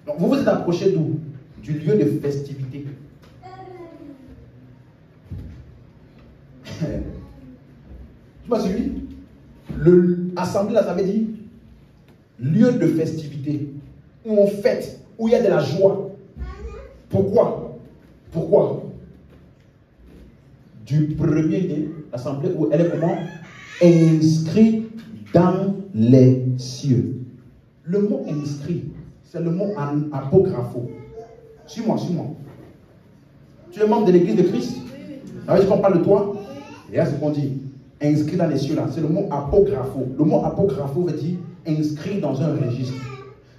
Donc vous vous êtes approché d'où? Du lieu de festivité. Tu m'as suivi? L'assemblée, là, ça veut dire lieu de festivité, où on fête, où il y a de la joie. Pourquoi? Pourquoi? Du premier-né, l'assemblée où elle est comment? Inscrite dans les cieux. Le mot inscrit, c'est le mot apographo. Suis-moi, suis-moi. Tu es membre de l'église de Christ? Ça veut dire qu'on parle de toi? Et là, c'est ce qu'on dit. Inscrit dans les cieux, là. C'est le mot apographo. Le mot apographo veut dire inscrit dans un registre.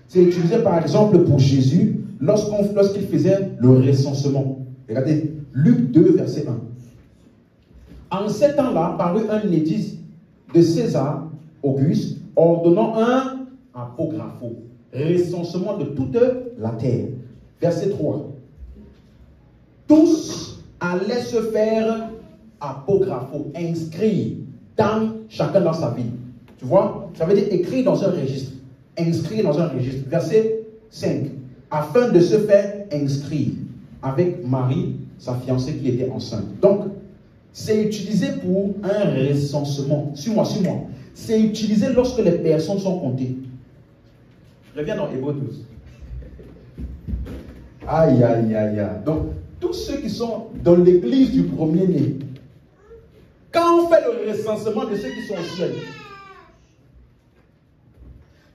C'est utilisé par exemple pour Jésus lorsqu'il faisait le recensement. Regardez, Luc 2, verset 1. En ces temps-là, parut un édit de César Auguste ordonnant un apographo, recensement de toute la terre. Verset 3. Tous allaient se faire apographo, inscrire dans chacun dans sa vie. Tu vois? Ça veut dire écrire dans un registre. Inscrire dans un registre. Verset 5. Afin de se faire inscrire avec Marie, sa fiancée qui était enceinte. Donc, c'est utilisé pour un recensement. Suis-moi, suis-moi. C'est utilisé lorsque les personnes sont comptées. Je reviens dans Hébreux 12. Aïe, aïe, aïe, aïe. Donc, tous ceux qui sont dans l'église du premier-né, quand on fait le recensement de ceux qui sont au ciel,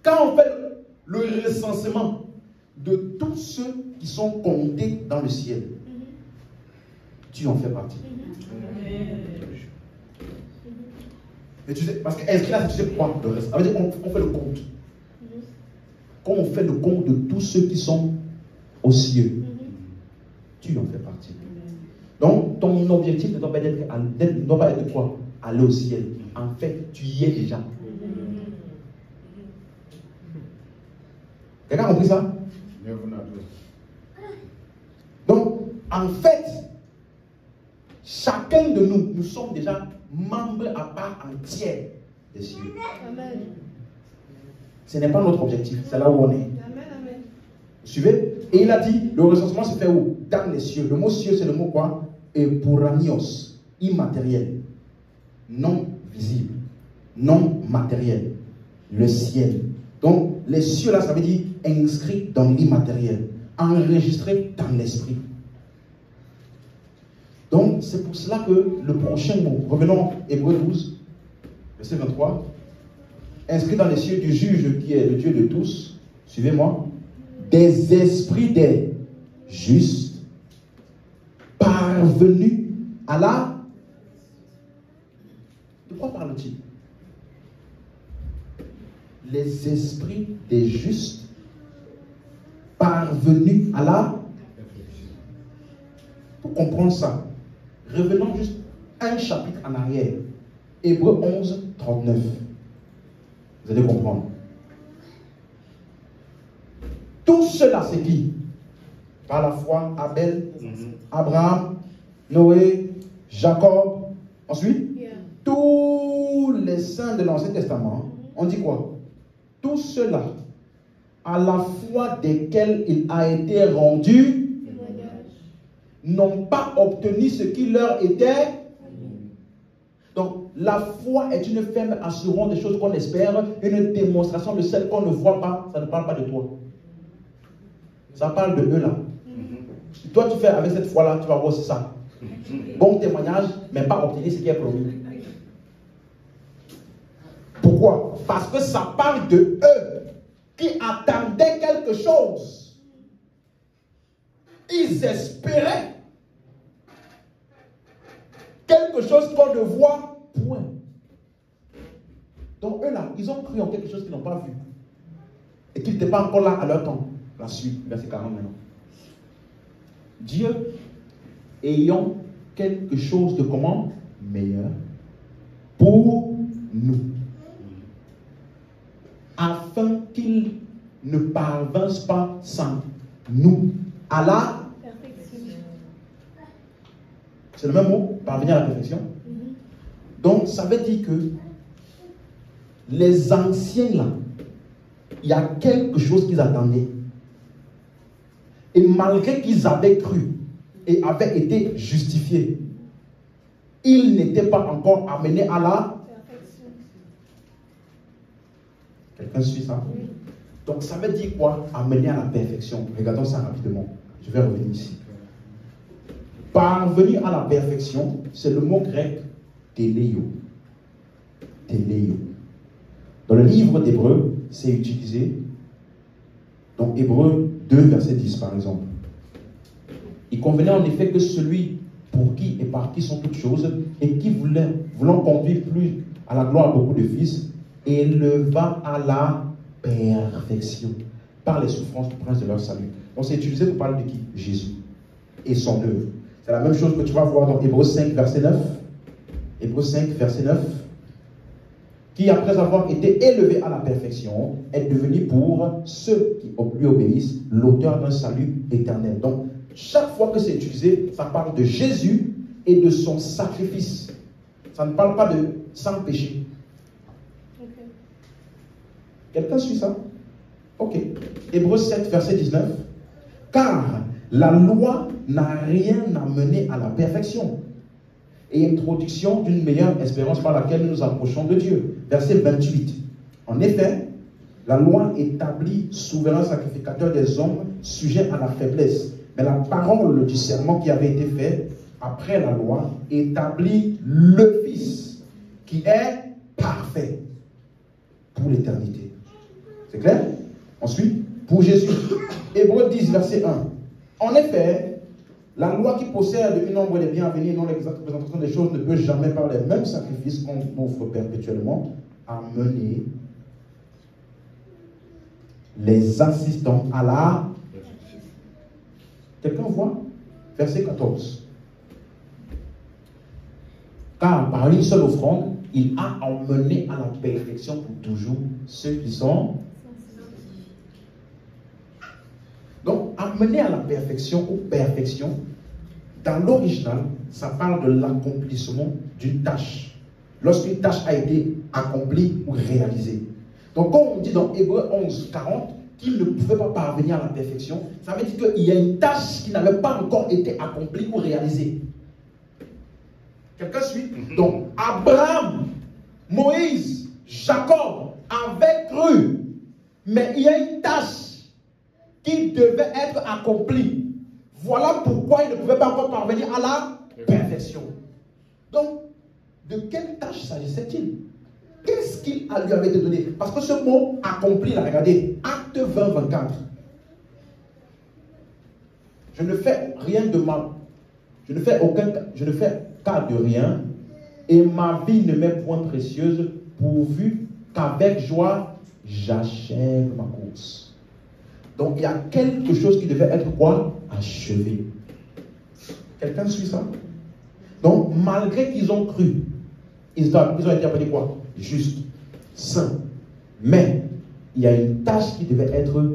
quand on fait le recensement de tous ceux qui sont comptés dans le ciel, tu en fais partie. Et tu sais, parce qu'inscrit là, tu sais pourquoi le reste. Ça veut dire qu'on fait le compte. Quand on fait le compte de tous ceux qui sont aux cieux, tu en fais partie. Donc, ton objectif ne doit pas être quoi? Aller au ciel. En fait, tu y es déjà. Quelqu'un a compris ça? Donc, en fait, chacun de nous, nous sommes déjà membres à part entière des cieux. Amen. Ce n'est pas notre objectif, c'est là où on est. Amen, amen. Vous suivez? Et il a dit, le recensement se fait où? Dans les cieux. Le mot cieux, c'est le mot quoi? Epouranios, immatériel, non visible, non matériel, le ciel. Donc, les cieux là, ça veut dire inscrit dans l'immatériel, enregistré dans l'esprit. Donc, c'est pour cela que le prochain mot, revenons Hébreux 12, verset 23, inscrit dans les cieux du juge qui est le Dieu de tous, suivez-moi, des esprits des justes, parvenus à la... De quoi parle-t-il? Les esprits des justes, parvenus à la... Pour comprendre ça, revenons juste un chapitre en arrière. Hébreux 11, 39. Vous allez comprendre. Tout cela, c'est qui? Par la foi, Abel, Abraham, Noé, Jacob. Ensuite, tous les saints de l'Ancien Testament, on dit quoi? Tout cela, à la foi desquels il a été rendu, n'ont pas obtenu ce qui leur était. Donc, la foi est une ferme assurance des choses qu'on espère, une démonstration de celles qu'on ne voit pas. Ça ne parle pas de toi. Ça parle de eux là. Toi, tu fais avec cette foi-là, tu vas voir c'est ça. Bon témoignage, mais pas obtenir ce qui est promis. Pourquoi? Parce que ça parle de eux qui attendaient quelque chose. Ils espéraient quelque chose qu'on ne voit point. Donc eux là, ils ont cru en quelque chose qu'ils n'ont pas vu. Et qui n'était pas encore là à leur temps. La suite, verset 40 maintenant. Dieu, ayant quelque chose de comment? Meilleur pour nous. Afin qu'il ne parvinsse pas sans nous à la perfection. C'est le même mot, parvenir à la perfection. Donc ça veut dire que les anciens là, il y a quelque chose qu'ils attendaient. Et malgré qu'ils avaient cru et avaient été justifiés, ils n'étaient pas encore amenés à la perfection. Quelqu'un suit ça? Oui. Donc ça veut dire quoi? Amener à la perfection. Regardons ça rapidement. Je vais revenir ici. Parvenir à la perfection, c'est le mot grec téléio. Téléio. Dans le livre d'Hébreux, c'est utilisé. Dans Hébreux 2, verset 10 par exemple. Il convenait en effet que celui pour qui et par qui sont toutes choses et qui voulant conduire plus à la gloire beaucoup de fils, éleva à la perfection par les souffrances du prince de leur salut. Donc c'est utilisé pour parler de qui? Jésus et son œuvre. C'est la même chose que tu vas voir dans Hébreux 5, verset 9. Hébreux 5, verset 9. Qui, après avoir été élevé à la perfection, est devenu pour ceux qui lui obéissent l'auteur d'un salut éternel. Donc, chaque fois que c'est utilisé, ça parle de Jésus et de son sacrifice. Ça ne parle pas de sans péché. Okay. Quelqu'un suit ça? Ok. Hébreux 7, verset 19. Car la loi n'a rien amené à la perfection et introduction d'une meilleure espérance par laquelle nous nous approchons de Dieu. Verset 28. En effet, la loi établit souverain sacrificateur des hommes sujets à la faiblesse. Mais la parole du serment qui avait été fait après la loi établit le Fils qui est parfait pour l'éternité. C'est clair? Ensuite, pour Jésus, Hébreux 10, verset 1. En effet, la loi qui possède une ombre des biens à venir, non l'exacte représentation des choses, ne peut jamais, par les mêmes sacrifices qu'on offre perpétuellement, amener les assistants à la... Quelqu'un voit? Verset 14. Car par une seule offrande, il a emmené à la perfection pour toujours ceux qui sont... Donc, amener à la perfection ou perfection, dans l'original, ça parle de l'accomplissement d'une tâche. Lorsqu'une tâche a été accomplie ou réalisée. Donc, quand on dit dans Hébreux 11, 40, qu'il ne pouvait pas parvenir à la perfection, ça veut dire qu'il y a une tâche qui n'avait pas encore été accomplie ou réalisée. Quelqu'un suit? Donc, Abraham, Moïse, Jacob avaient cru, mais il y a une tâche qui devait être accomplie. Voilà pourquoi il ne pouvait pas encore parvenir à la perfection. Donc, de quelle tâche s'agissait-il? Qu'est-ce qu'il lui avait été donné? Parce que ce mot accompli, là, regardez, acte 20, 24. Je ne fais rien de mal. Je ne fais cas de rien, et ma vie ne m'est point précieuse, pourvu qu'avec joie, j'achève ma course. Donc, il y a quelque chose qui devait être quoi? Achevé. Quelqu'un suit ça? Donc, malgré qu'ils ont cru, ils ont été appelés quoi? Juste, saint. Mais, il y a une tâche qui devait être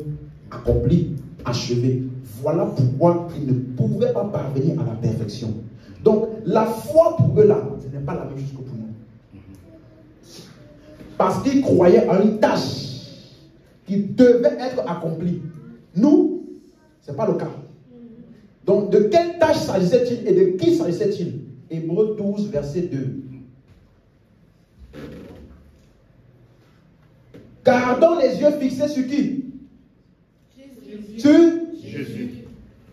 accomplie, achevée. Voilà pourquoi ils ne pouvaient pas parvenir à la perfection. Donc, la foi pour eux là, ce n'est pas la même chose que pour nous. Parce qu'ils croyaient à une tâche qui devait être accomplie. Nous, ce n'est pas le cas. Donc, de quelle tâche s'agissait-il et de qui s'agissait-il? Hébreux 12, verset 2. Gardons les yeux fixés sur qui? Jésus. Sur Jésus.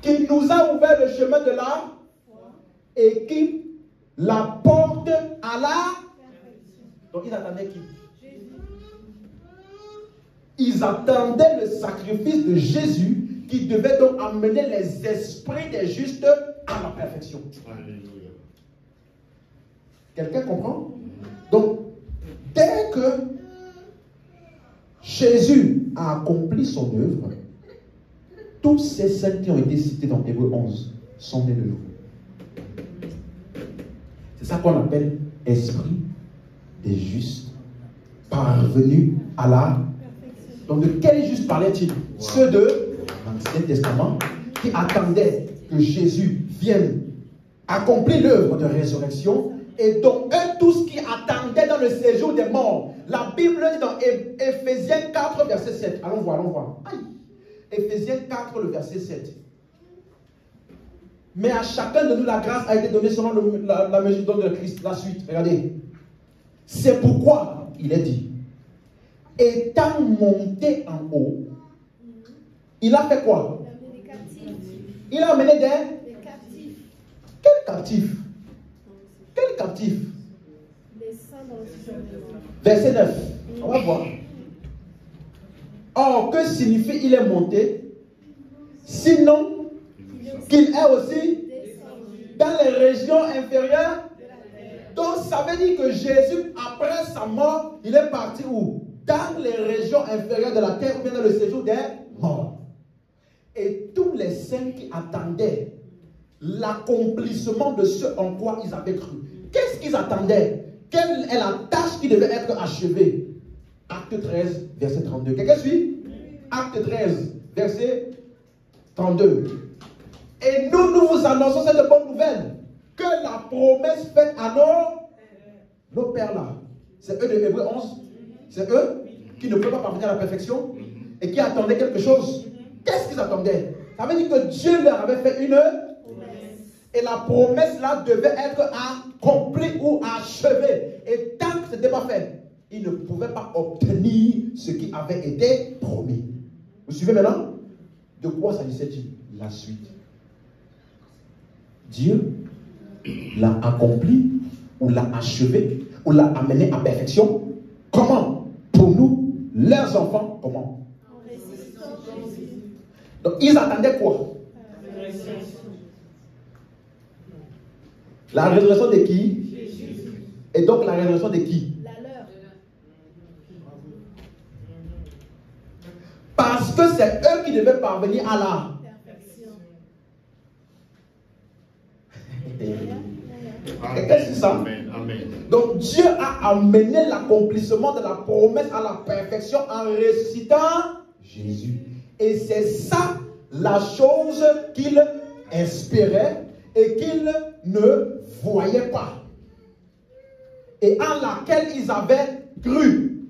qui nous a ouvert le chemin de la et qui la porte à la. Donc ils attendaient qui? Ils attendaient le sacrifice de Jésus qui devait donc amener les esprits des justes à la perfection. Alléluia. Quelqu'un comprend? Donc, dès que Jésus a accompli son œuvre, tous ces saints qui ont été cités dans Hébreux 11 sont nés de nouveau. C'est ça qu'on appelle esprit des justes parvenus à la. Donc de quels justes parlait-il? Ceux de l'Ancien Testament qui attendaient que Jésus vienne accomplir l'œuvre de résurrection, et donc eux tous qui attendaient dans le séjour des morts. La Bible dit dans Éphésiens 4 verset 7. Allons voir. Aïe. Éphésiens 4 le verset 7. Mais à chacun de nous la grâce a été donnée selon la mesure de Christ. La suite, regardez. C'est pourquoi il est dit, étant monté en haut, il a fait quoi? Il a amené des captifs. Quel captif? Quel captif? Verset 9. On va voir. Or, que signifie il est monté? Sinon, qu'il est aussi dans les régions inférieures. Donc, ça veut dire que Jésus, après sa mort, il est parti où? Dans les régions inférieures de la terre, ou bien dans le séjour des morts. Et tous les saints qui attendaient l'accomplissement de ce en quoi ils avaient cru. Qu'est-ce qu'ils attendaient? Quelle est la tâche qui devait être achevée? Acte 13, verset 32. Quelqu'un suit? Acte 13, verset 32. Et nous vous annonçons cette bonne nouvelle, que la promesse faite à nos pères là, c'est eux de Hébreux 11, c'est eux qui ne pouvaient pas parvenir à la perfection et qui attendaient quelque chose. Qu'est-ce qu'ils attendaient? Ça veut dire que Dieu leur avait fait une promesse. Et la promesse là devait être accomplie ou achevée. Et tant que ce n'était pas fait, ils ne pouvaient pas obtenir ce qui avait été promis. Vous suivez maintenant? De quoi s'agissait-il? La suite. Dieu l'a accompli, ou l'a achevé, ou l'a amené à perfection. Comment? Pour nous, leurs enfants, comment? Donc, ils attendaient quoi? La résurrection de qui? Et donc, la résurrection de qui? La leur. Parce que c'est eux qui devaient parvenir à la Perfection. Qu'est-ce que c'est ça? Amen. Amen. Donc Dieu a amené l'accomplissement de la promesse à la perfection en ressuscitant Jésus. Et c'est ça la chose qu'il espérait et qu'il ne voyait pas. Et en laquelle ils avaient cru.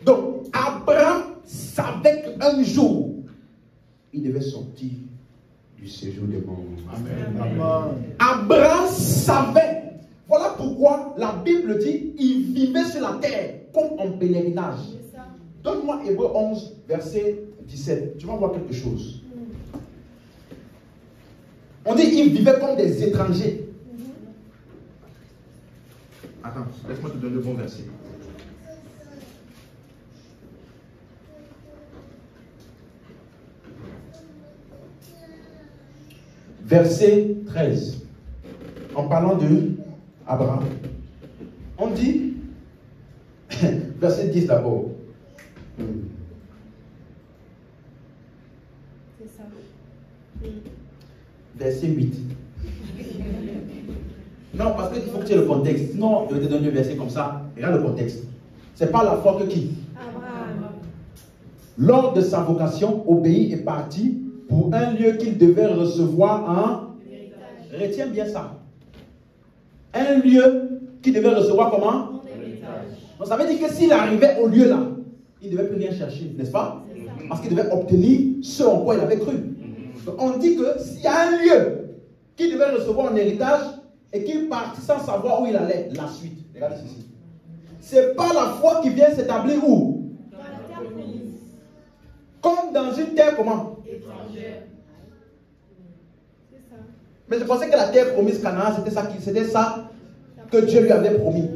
Donc Abraham savait qu'un jour, il devait sortir du séjour des morts. Amen. Abraham savait. Voilà pourquoi la Bible dit il vivait sur la terre comme en pèlerinage. Donne-moi Hébreux 11, verset 17. Tu vas voir quelque chose. On dit il vivait comme des étrangers. Attends, laisse-moi te donner le bon verset. Verset 13. En parlant de Abraham. On dit, verset 10 d'abord. C'est ça. Verset 8. Non, parce qu'il faut que tu aies le contexte. Sinon, je vais te donner un verset comme ça. Regarde le contexte. C'est pas la foi que qui? Abraham. Lors de sa vocation, obéit et parti pour un lieu qu'il devait recevoir en... Retiens bien ça. Un lieu qu'il devait recevoir comment? Donc ça veut dire que s'il arrivait au lieu là, il ne devait plus rien chercher, n'est-ce pas? Parce qu'il devait obtenir ce en quoi il avait cru. Donc on dit que s'il y a un lieu qu'il devait recevoir en héritage et qu'il partit sans savoir où il allait, la suite. Regardez ceci. c'est pas la foi qui vient s'établir où? Dans la terre promise. Comme dans une terre comment? Étrangère. C'est ça. Mais je pensais que la terre promise Canaan, c'était ça que Dieu lui avait promis.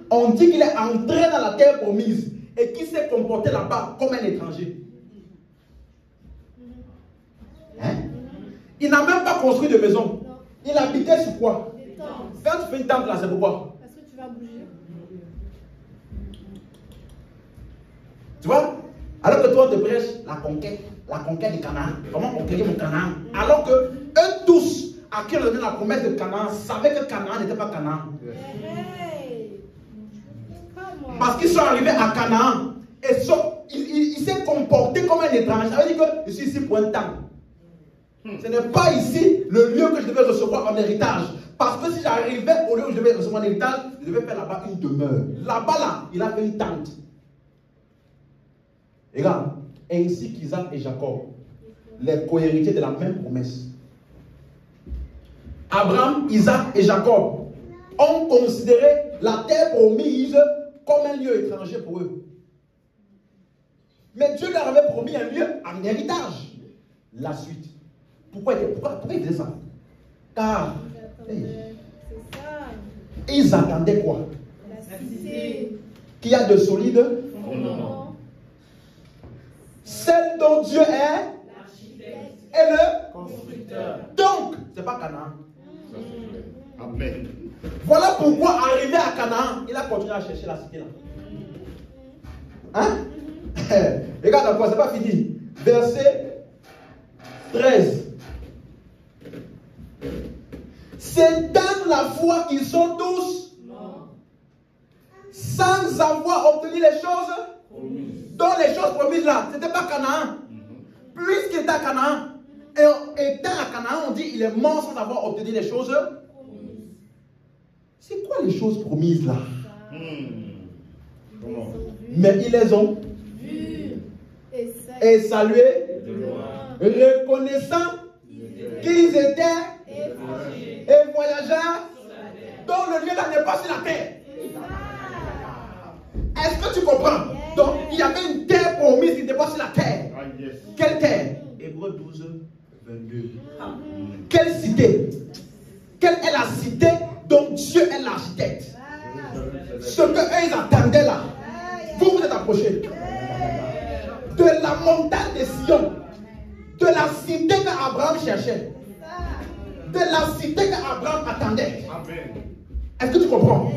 On dit qu'il est entré dans la terre promise et qu'il s'est comporté là-bas comme un étranger. Hein? Il n'a même pas construit de maison. Non. Il habitait sur quoi? Des tentes. Quand tu fais une tente là, c'est pourquoi? Parce que tu vas bouger. Tu vois? Alors que toi, tu prêches la conquête du Canaan. Comment conquérir mon Canaan? Alors que eux tous, à qui on a donné la promesse de Canaan, savaient que Canaan n'était pas Canaan. Hey. Pas moi. Parce qu'ils sont arrivés à Canaan et il s'est comporté comme un étranger. Ça veut dire que je suis ici pour un temps. Ce n'est pas ici le lieu que je devais recevoir en héritage. Parce que si j'arrivais au lieu où je devais recevoir un héritage, je devais faire là-bas une demeure. Là-bas, là, il a fait une tente. Et regarde, ainsi qu'Isaac et Jacob, les co-héritiers de la même promesse. Abraham, Isaac et Jacob ont considéré la terre promise comme un lieu étranger pour eux. Mais Dieu leur avait promis un lieu, un héritage. La suite. Pourquoi ils faisaient ça? Car C'est ça. ils attendaient quoi? La cité. Qu'il y a de solide. Fondement. Celle dont Dieu est L'architecte. et le. Constructeur. Donc, c'est pas Canaan. Ça, c'est clair. Amen. Voilà pourquoi, arrivé à Canaan, il a continué à chercher la cité là. Hein? Regarde encore, c'est pas fini. Verset 13. C'est dans la foi qu'ils sont tous Mort. sans avoir obtenu les choses. Promis. Dans les choses promises là, c'était pas Canaan. Puisqu'il était à Canaan, et étant à Canaan, on dit il est mort sans avoir obtenu les choses. Promise. C'est quoi les choses promises là? Comment? Mais ils les ont Vu. Et ça. et salués, De loin. reconnaissant qu'ils étaient Étranger. et voyageurs dont le lieu là n'est pas sur la terre. Est-ce que tu comprends? Donc il y avait une terre promise qui n'était pas sur la terre. Ah, yes. Quelle terre? Hébreux 12, 22. Ah. Quelle cité? Quelle est la cité dont Dieu est l'architecte? Ce que eux ils attendaient là. Vous vous êtes approchés de la montagne de Sion, de la cité qu'Abraham cherchait, de la cité qu'Abraham attendait. Amen. Est-ce que tu comprends?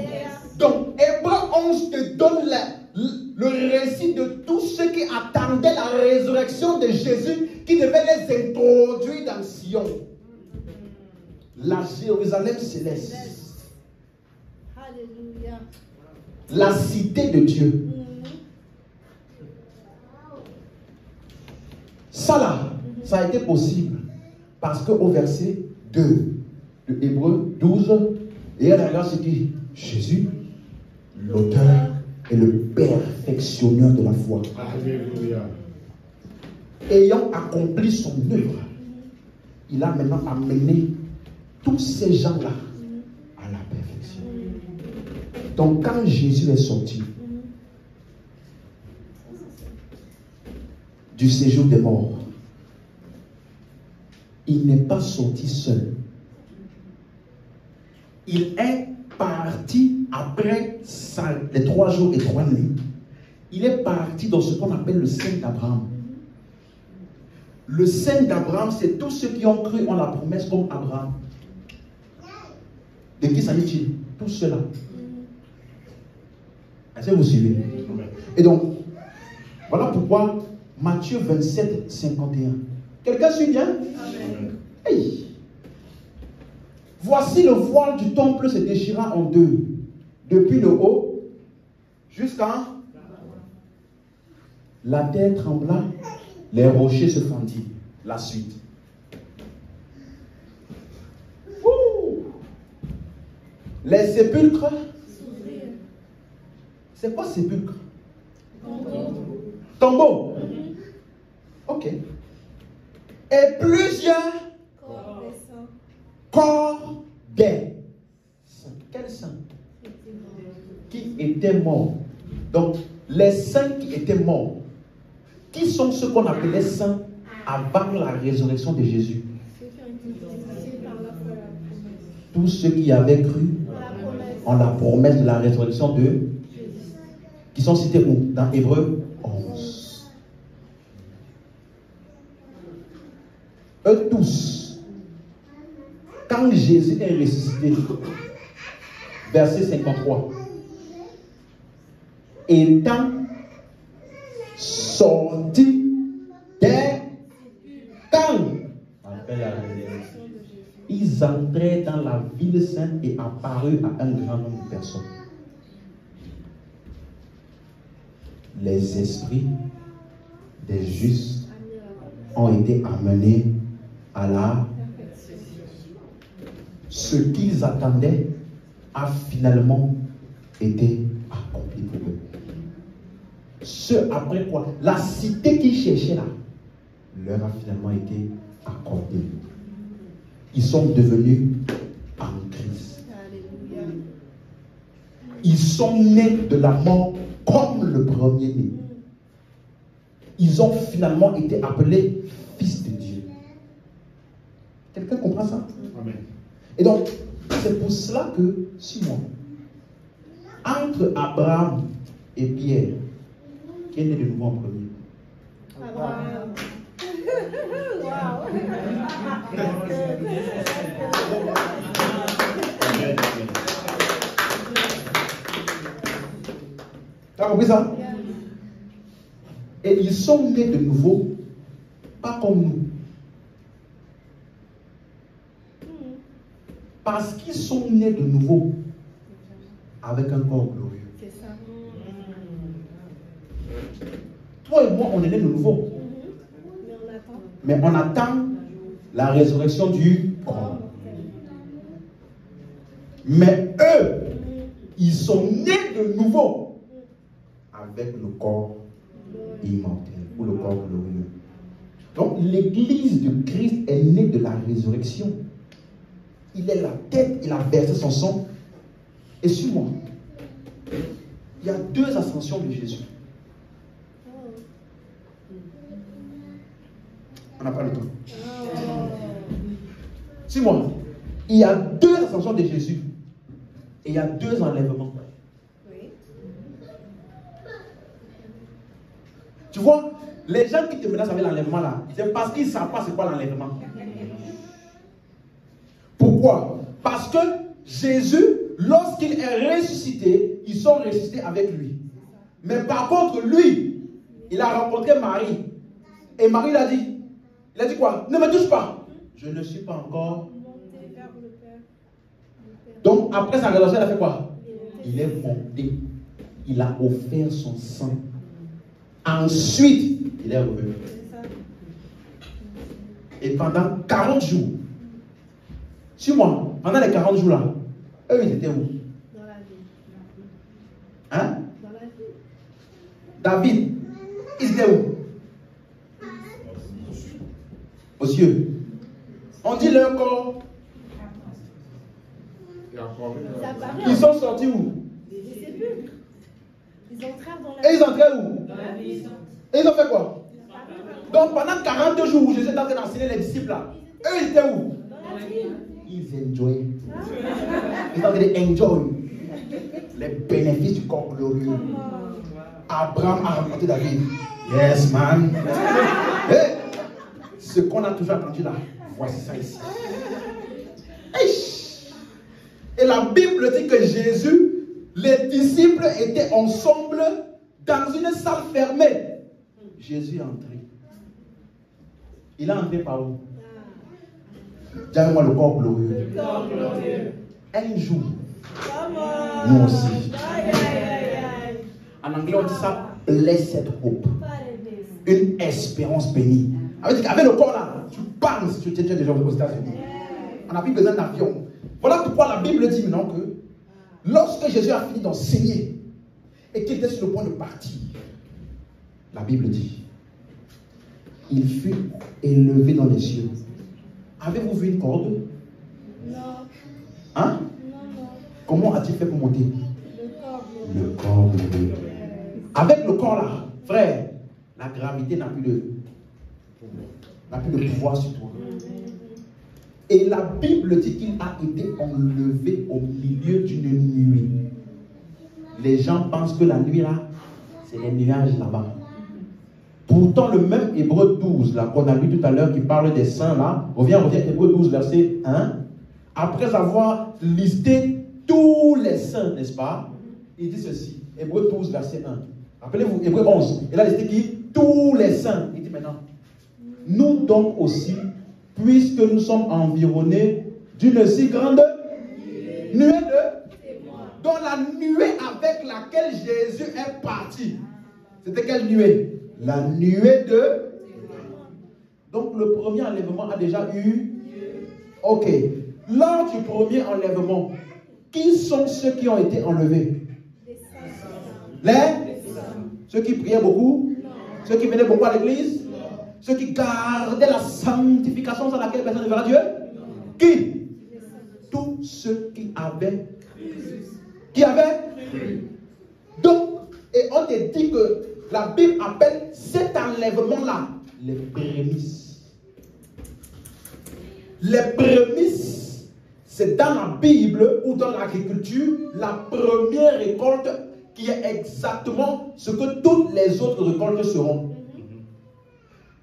Donc, Hébreux 11 te donne le récit de tous ceux qui attendaient la résurrection de Jésus, qui devait les introduire dans Sion, la Jérusalem céleste, Alléluia. la cité de Dieu. Ça là, ça a été possible parce qu'au verset 2 de Hébreux 12, et elle regarde ce qui dit Jésus, l'auteur et le perfectionneur de la foi, Alléluia. ayant accompli son œuvre, il a maintenant amené tous ces gens-là à la perfection. Donc quand Jésus est sorti du séjour des morts, il n'est pas sorti seul. Il est parti après les 3 jours et 3 nuits. Il est parti dans ce qu'on appelle le sein d'Abraham. Le sein d'Abraham, c'est tous ceux qui ont cru en la promesse comme Abraham. De qui s'agit-il? Tous ceux-là. Est-ce que vous suivez? Amen. Et donc, voilà pourquoi Matthieu 27, 51. Quelqu'un suit bien? Amen. Hey. Voici le voile du temple se déchira en deux, depuis le haut jusqu'en. La terre trembla, les rochers se fendirent. La suite. Ouh. Les sépulcres. C'est quoi sépulcre? Tombeau. Ok. Et plusieurs Corps des saints. corps des saints. Quels saints? Qui étaient étaient morts. Donc, les saints qui étaient morts, qui sont ceux qu'on appelait saints avant la résurrection de Jésus? Ceux qui ont été justifiés par la foi et la promesse. Tous ceux qui avaient cru La promesse. en la promesse de la résurrection de Jésus. qui sont cités où? Dans Hébreux 11. Eux tous, quand Jésus est ressuscité, verset 53, étant sorti des camps, après la résurrection, ils entraient dans la ville sainte et apparurent à un grand nombre de personnes. Les esprits des justes ont été amenés à la... Ce qu'ils attendaient a finalement été accompli pour eux. Ce après quoi? La cité qu'ils cherchaient là, leur a finalement été accordée. Ils sont devenus en Christ. Alléluia. Ils sont nés de la mort comme le premier-né. Ils ont finalement été appelés fils de Dieu. Quelqu'un comprend ça? Amen. Et donc, c'est pour cela que, suis-moi, entre Abraham et Pierre, qui est né de nouveau en premier? Abraham. Wow. Amen. Tu as compris ça? Et ils sont nés de nouveau, pas comme nous. Parce qu'ils sont nés de nouveau avec un corps glorieux. C'est ça. Toi et moi, on est nés de nouveau. Mais on attend. Mais on attend la résurrection du corps. Mais eux, ils sont nés de nouveau avec le corps immortel ou le corps glorieux. Donc l'église de Christ est née de la résurrection. Il est la tête, il a versé son sang. Et suis-moi, il y a deux ascensions de Jésus. On n'a pas le temps. Suis-moi, il y a deux ascensions de Jésus. Et il y a deux enlèvements. Oui. Tu vois, les gens qui te menacent avec l'enlèvement là, c'est parce qu'ils ne savent pas c'est quoi l'enlèvement. Pourquoi? Parce que Jésus, lorsqu'il est ressuscité, ils sont ressuscités avec lui. Mais par contre, lui, il a rencontré Marie. Et Marie il a dit quoi? Ne me touche pas. Je ne suis pas encore. Monter vers le Père. Donc après sa résurrection, il a fait quoi? Il est monté. Il a offert son sang. Ensuite, il est revenu. C'est ça. Et pendant 40 jours, suis-moi, pendant les 40 jours là, eux ils étaient où? Dans la vie. Hein? Dans la vie. David, ils étaient où? Aux cieux. On dit leur corps. Ça apparaît. Ils sont sortis où? Je ne sais plus. Ils entrèrent dans la Et ils entraient où? Dans la vie. Et ils ont fait quoi? Donc pendant 40 jours où Jésus était en train d'enseigner les disciples là, eux ils étaient où? Dans la vie. Ils enjoyaient. Ils étaient en train d'enjoy les bénéfices du corps glorieux. Abraham a rencontré David. Yes man. Hey, ce qu'on a toujours attendu là, voici ça ici. Hey. Et la Bible dit que Jésus, les disciples étaient ensemble dans une salle fermée. Jésus est entré. Il est entré par où? Dis-moi le corps glorieux. Le corps glorieux. Un jour, Come nous on. aussi. Aïe, aïe, aïe, aïe. En anglais on dit ça, blessed hope. Pas de Une espérance bénie. Avec le corps là, tu parles si tu étais déjà aux États-Unis. On n'a plus besoin d'avion. Voilà pourquoi la Bible dit maintenant que lorsque Jésus a fini d'enseigner et qu'il était sur le point de partir, la Bible dit, il fut élevé dans les cieux. Avez-vous vu une corde? Non. Hein? Non, non. Comment a-t-il fait pour monter? Le corps glorieux. Avec le corps là, frère, la gravité n'a plus de pouvoir sur toi. Et la Bible dit qu'il a été enlevé au milieu d'une nuit. Les gens pensent que la nuit là, c'est les nuages là-bas. Pourtant, le même Hébreu 12 là qu'on a lu tout à l'heure qui parle des saints là, reviens, Hébreu 12 verset 1. Après avoir listé tous les saints, n'est-ce pas? Il dit ceci, Hébreu 12 verset 1. Rappelez-vous, Hébreu 11. Et là, il dit qui? Tous les saints. Il dit maintenant, nous donc aussi, puisque nous sommes environnés d'une si grande nuée de... Dans la nuée avec laquelle Jésus est parti. C'était quelle nuée? La nuée de... Donc le premier enlèvement a déjà eu... Ok. Lors du premier enlèvement, qui sont ceux qui ont été enlevés? Ceux qui priaient beaucoup? Ceux qui venaient beaucoup à l'église? Ceux qui gardaient la sanctification sans laquelle personne ne verra Dieu? Qui? Tous ceux qui avaient Donc, et on te dit que la Bible appelle cet enlèvement-là les prémices. Les prémices, c'est dans la Bible ou dans l'agriculture, la première récolte qui est exactement ce que toutes les autres récoltes seront.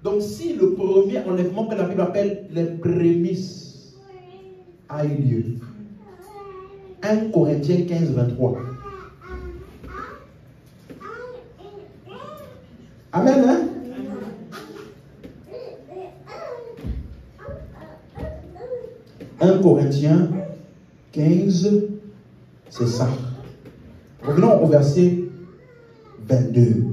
Donc, si le premier enlèvement que la Bible appelle les prémices a eu lieu, 1 Corinthiens 15, 23. Amen, hein? « 1 Corinthiens 15, c'est ça. Revenons au verset 22.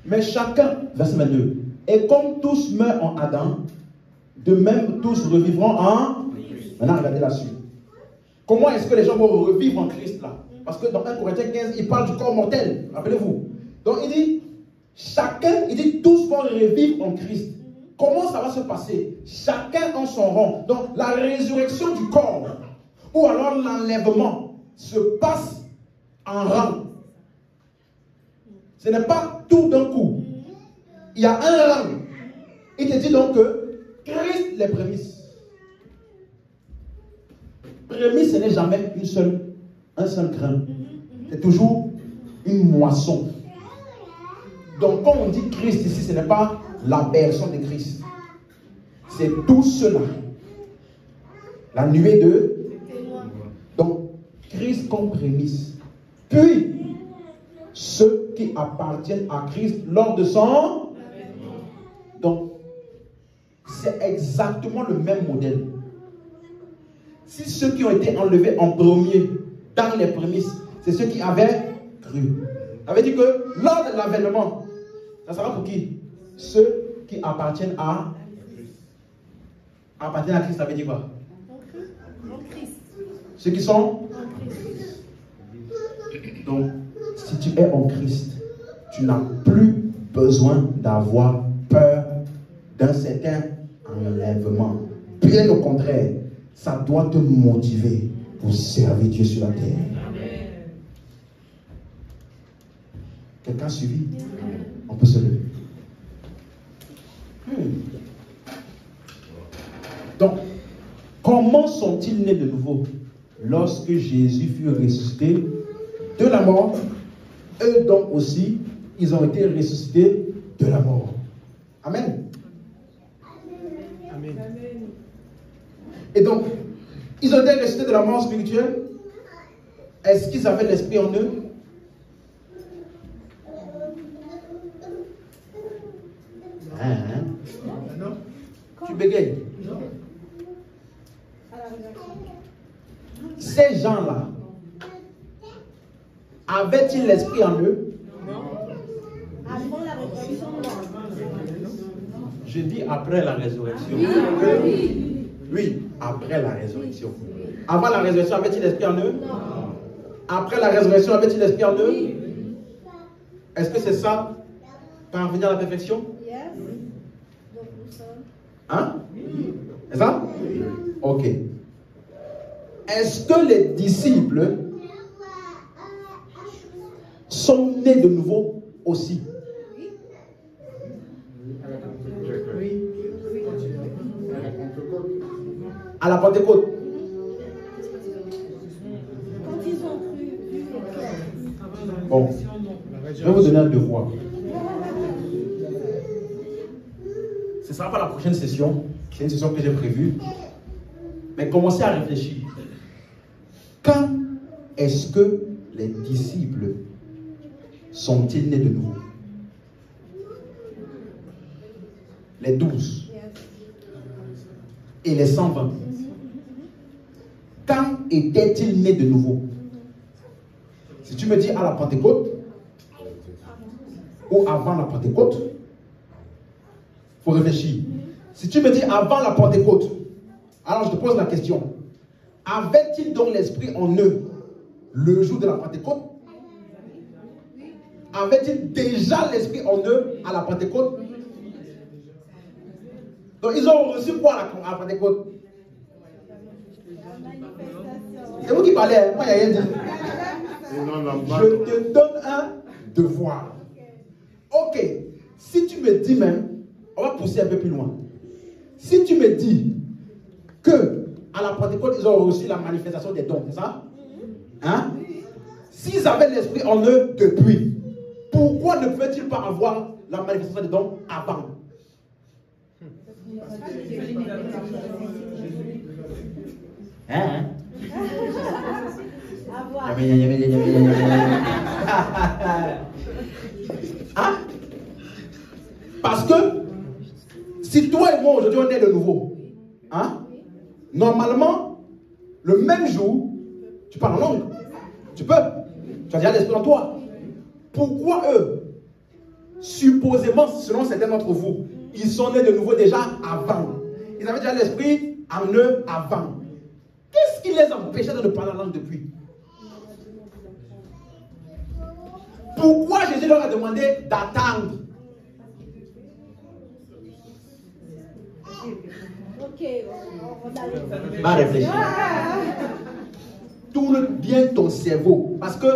Mais chacun, verset 22, et comme tous meurent en Adam, de même tous revivront en... Maintenant, regardez la-dessus. Comment est-ce que les gens vont revivre en Christ là? Parce que dans 1 Corinthiens 15, il parle du corps mortel. Rappelez-vous. Donc il dit, chacun, il dit, tous vont revivre en Christ. Comment ça va se passer? Chacun en son rang. Donc la résurrection du corps, ou alors l'enlèvement, se passe en rang. Ce n'est pas tout d'un coup. Il y a un rang. Il te dit donc que Christ les prémices. Prémisse, ce n'est jamais un seul grain. C'est toujours une moisson. Donc quand on dit Christ ici, ce n'est pas la personne de Christ. C'est tout cela. La nuée de... Donc, Christ comme prémisse. Puis, ceux qui appartiennent à Christ lors de son... Donc, c'est exactement le même modèle. Si ceux qui ont été enlevés en premier, dans les prémices, c'est ceux qui avaient cru. Ça veut dire que lors de l'avènement, ça sera pour qui? Ceux qui appartiennent à... Appartiennent à Christ, ça veut dire quoi? Ceux qui sont... Donc, si tu es en Christ, tu n'as plus besoin d'avoir peur d'un certain enlèvement. Bien au contraire, ça doit te motiver pour servir Dieu sur la terre. Quelqu'un a suivi? On peut se lever. Donc, comment sont-ils nés de nouveau? Lorsque Jésus fut ressuscité de la mort, eux donc aussi, ils ont été ressuscités de la mort. Amen. Amen. Et donc, ils ont été ressuscités de la mort spirituelle. Est-ce qu'ils avaient l'esprit en eux? Non. Tu bégayes. Non. Ces gens-là, avaient-ils l'esprit en eux? Non. Avant la résurrection. Je dis après la résurrection. Oui, après la résurrection. Avant la résurrection, avait-il l'esprit en eux? Non. Après la résurrection, avait-il l'esprit en eux? Est-ce que c'est ça, parvenir à la perfection? Hein? C'est ça? Ok. Est-ce que les disciples sont nés de nouveau aussi. À la Pentecôte. Quand ils ont cru, Bon, je vais vous donner un devoir. Ce ne sera pas la prochaine session. C'est une session que j'ai prévue. Mais commencez à réfléchir. Quand est-ce que les disciples sont-ils nés de nouveau? Les 12 et les 120. Quand étaient-ils nés de nouveau? Si tu me dis à la Pentecôte ou avant la Pentecôte, il faut réfléchir. Si tu me dis avant la Pentecôte, alors je te pose la question. Avait-il donc l'Esprit en eux le jour de la Pentecôte? Avait-il déjà l'Esprit en eux à la Pentecôte? Donc ils ont reçu quoi à la Pentecôte? C'est vous qui parlez, hein? Moi il n'y a rien dit. Je te donne un devoir. Ok, si tu me dis même, on va pousser un peu plus loin. Si tu me dis que à la Pentecôte, ils ont reçu la manifestation des dons, c'est ça? Hein? S'ils avaient l'Esprit en eux depuis, pourquoi ne pouvaient-ils pas avoir la manifestation des dons avant? Hein? Hein? Parce que si toi et moi aujourd'hui on est de nouveau, hein? Normalement, le même jour, tu parles en langue. Tu peux. Tu as déjà l'esprit en toi. Pourquoi eux, supposément, selon certains d'entre vous, ils sont nés de nouveau déjà avant? Ils avaient déjà l'esprit en eux avant. Qu'est-ce qui les empêchait de parler en langue depuis? Pourquoi Jésus leur a demandé d'attendre? Ok, on Va réfléchir. Tourne bien ton cerveau. Parce que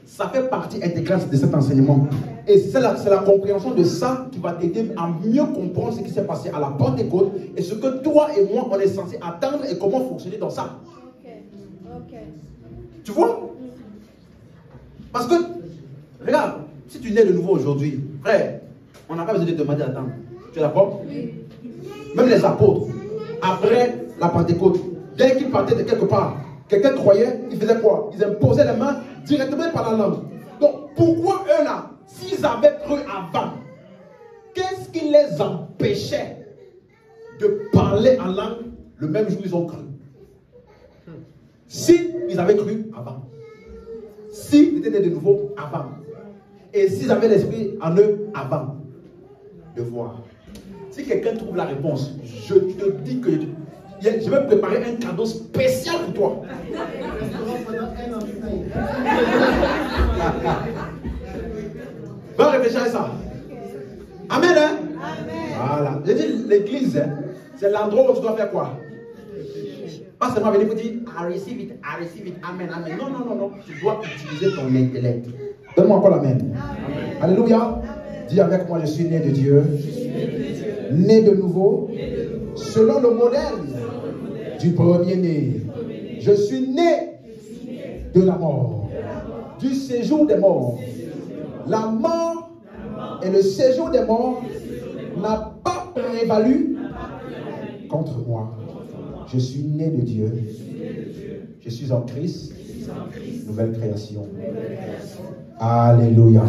ça fait partie intégrante de cet enseignement. Et c'est la compréhension de ça qui va t'aider à mieux comprendre ce qui s'est passé à la Pentecôte et ce que toi et moi on est censé attendre et comment fonctionner dans ça. Ok. Tu vois? Parce que, regarde, si tu nais de nouveau aujourd'hui, frère, on n'a pas besoin de demander d'attendre. Tu es d'accord? Oui. Même les apôtres, après la Pentecôte, dès qu'ils partaient de quelque part, quelqu'un croyait, ils faisaient quoi? Ils imposaient les mains directement par la langue. Donc, pourquoi eux là, s'ils avaient cru avant, qu'est-ce qui les empêchait de parler en langue le même jour où ils ont cru? Si ils avaient cru avant, s'ils étaient nés de nouveau avant, et s'ils avaient l'esprit en eux avant, de voir. Si quelqu'un trouve la réponse, je te dis que je vais préparer un cadeau spécial pour toi. Va réfléchir à ça. Amen, hein? Amen. Voilà. Je dis l'église, hein, c'est l'endroit où tu dois faire quoi? Pas seulement venir pour dire I receive it, amen, amen. Non, non, non, non. Tu dois utiliser ton intellect. Donne-moi encore l'amen. Alléluia. Amen. Dis avec moi, je suis né de Dieu. Né de nouveau. Selon le modèle du premier-né. Je suis né de la mort. Du séjour des morts. La mort et le séjour des morts n'a pas prévalu contre moi. Je suis né de Dieu. Je suis en Christ. Nouvelle création. Alléluia.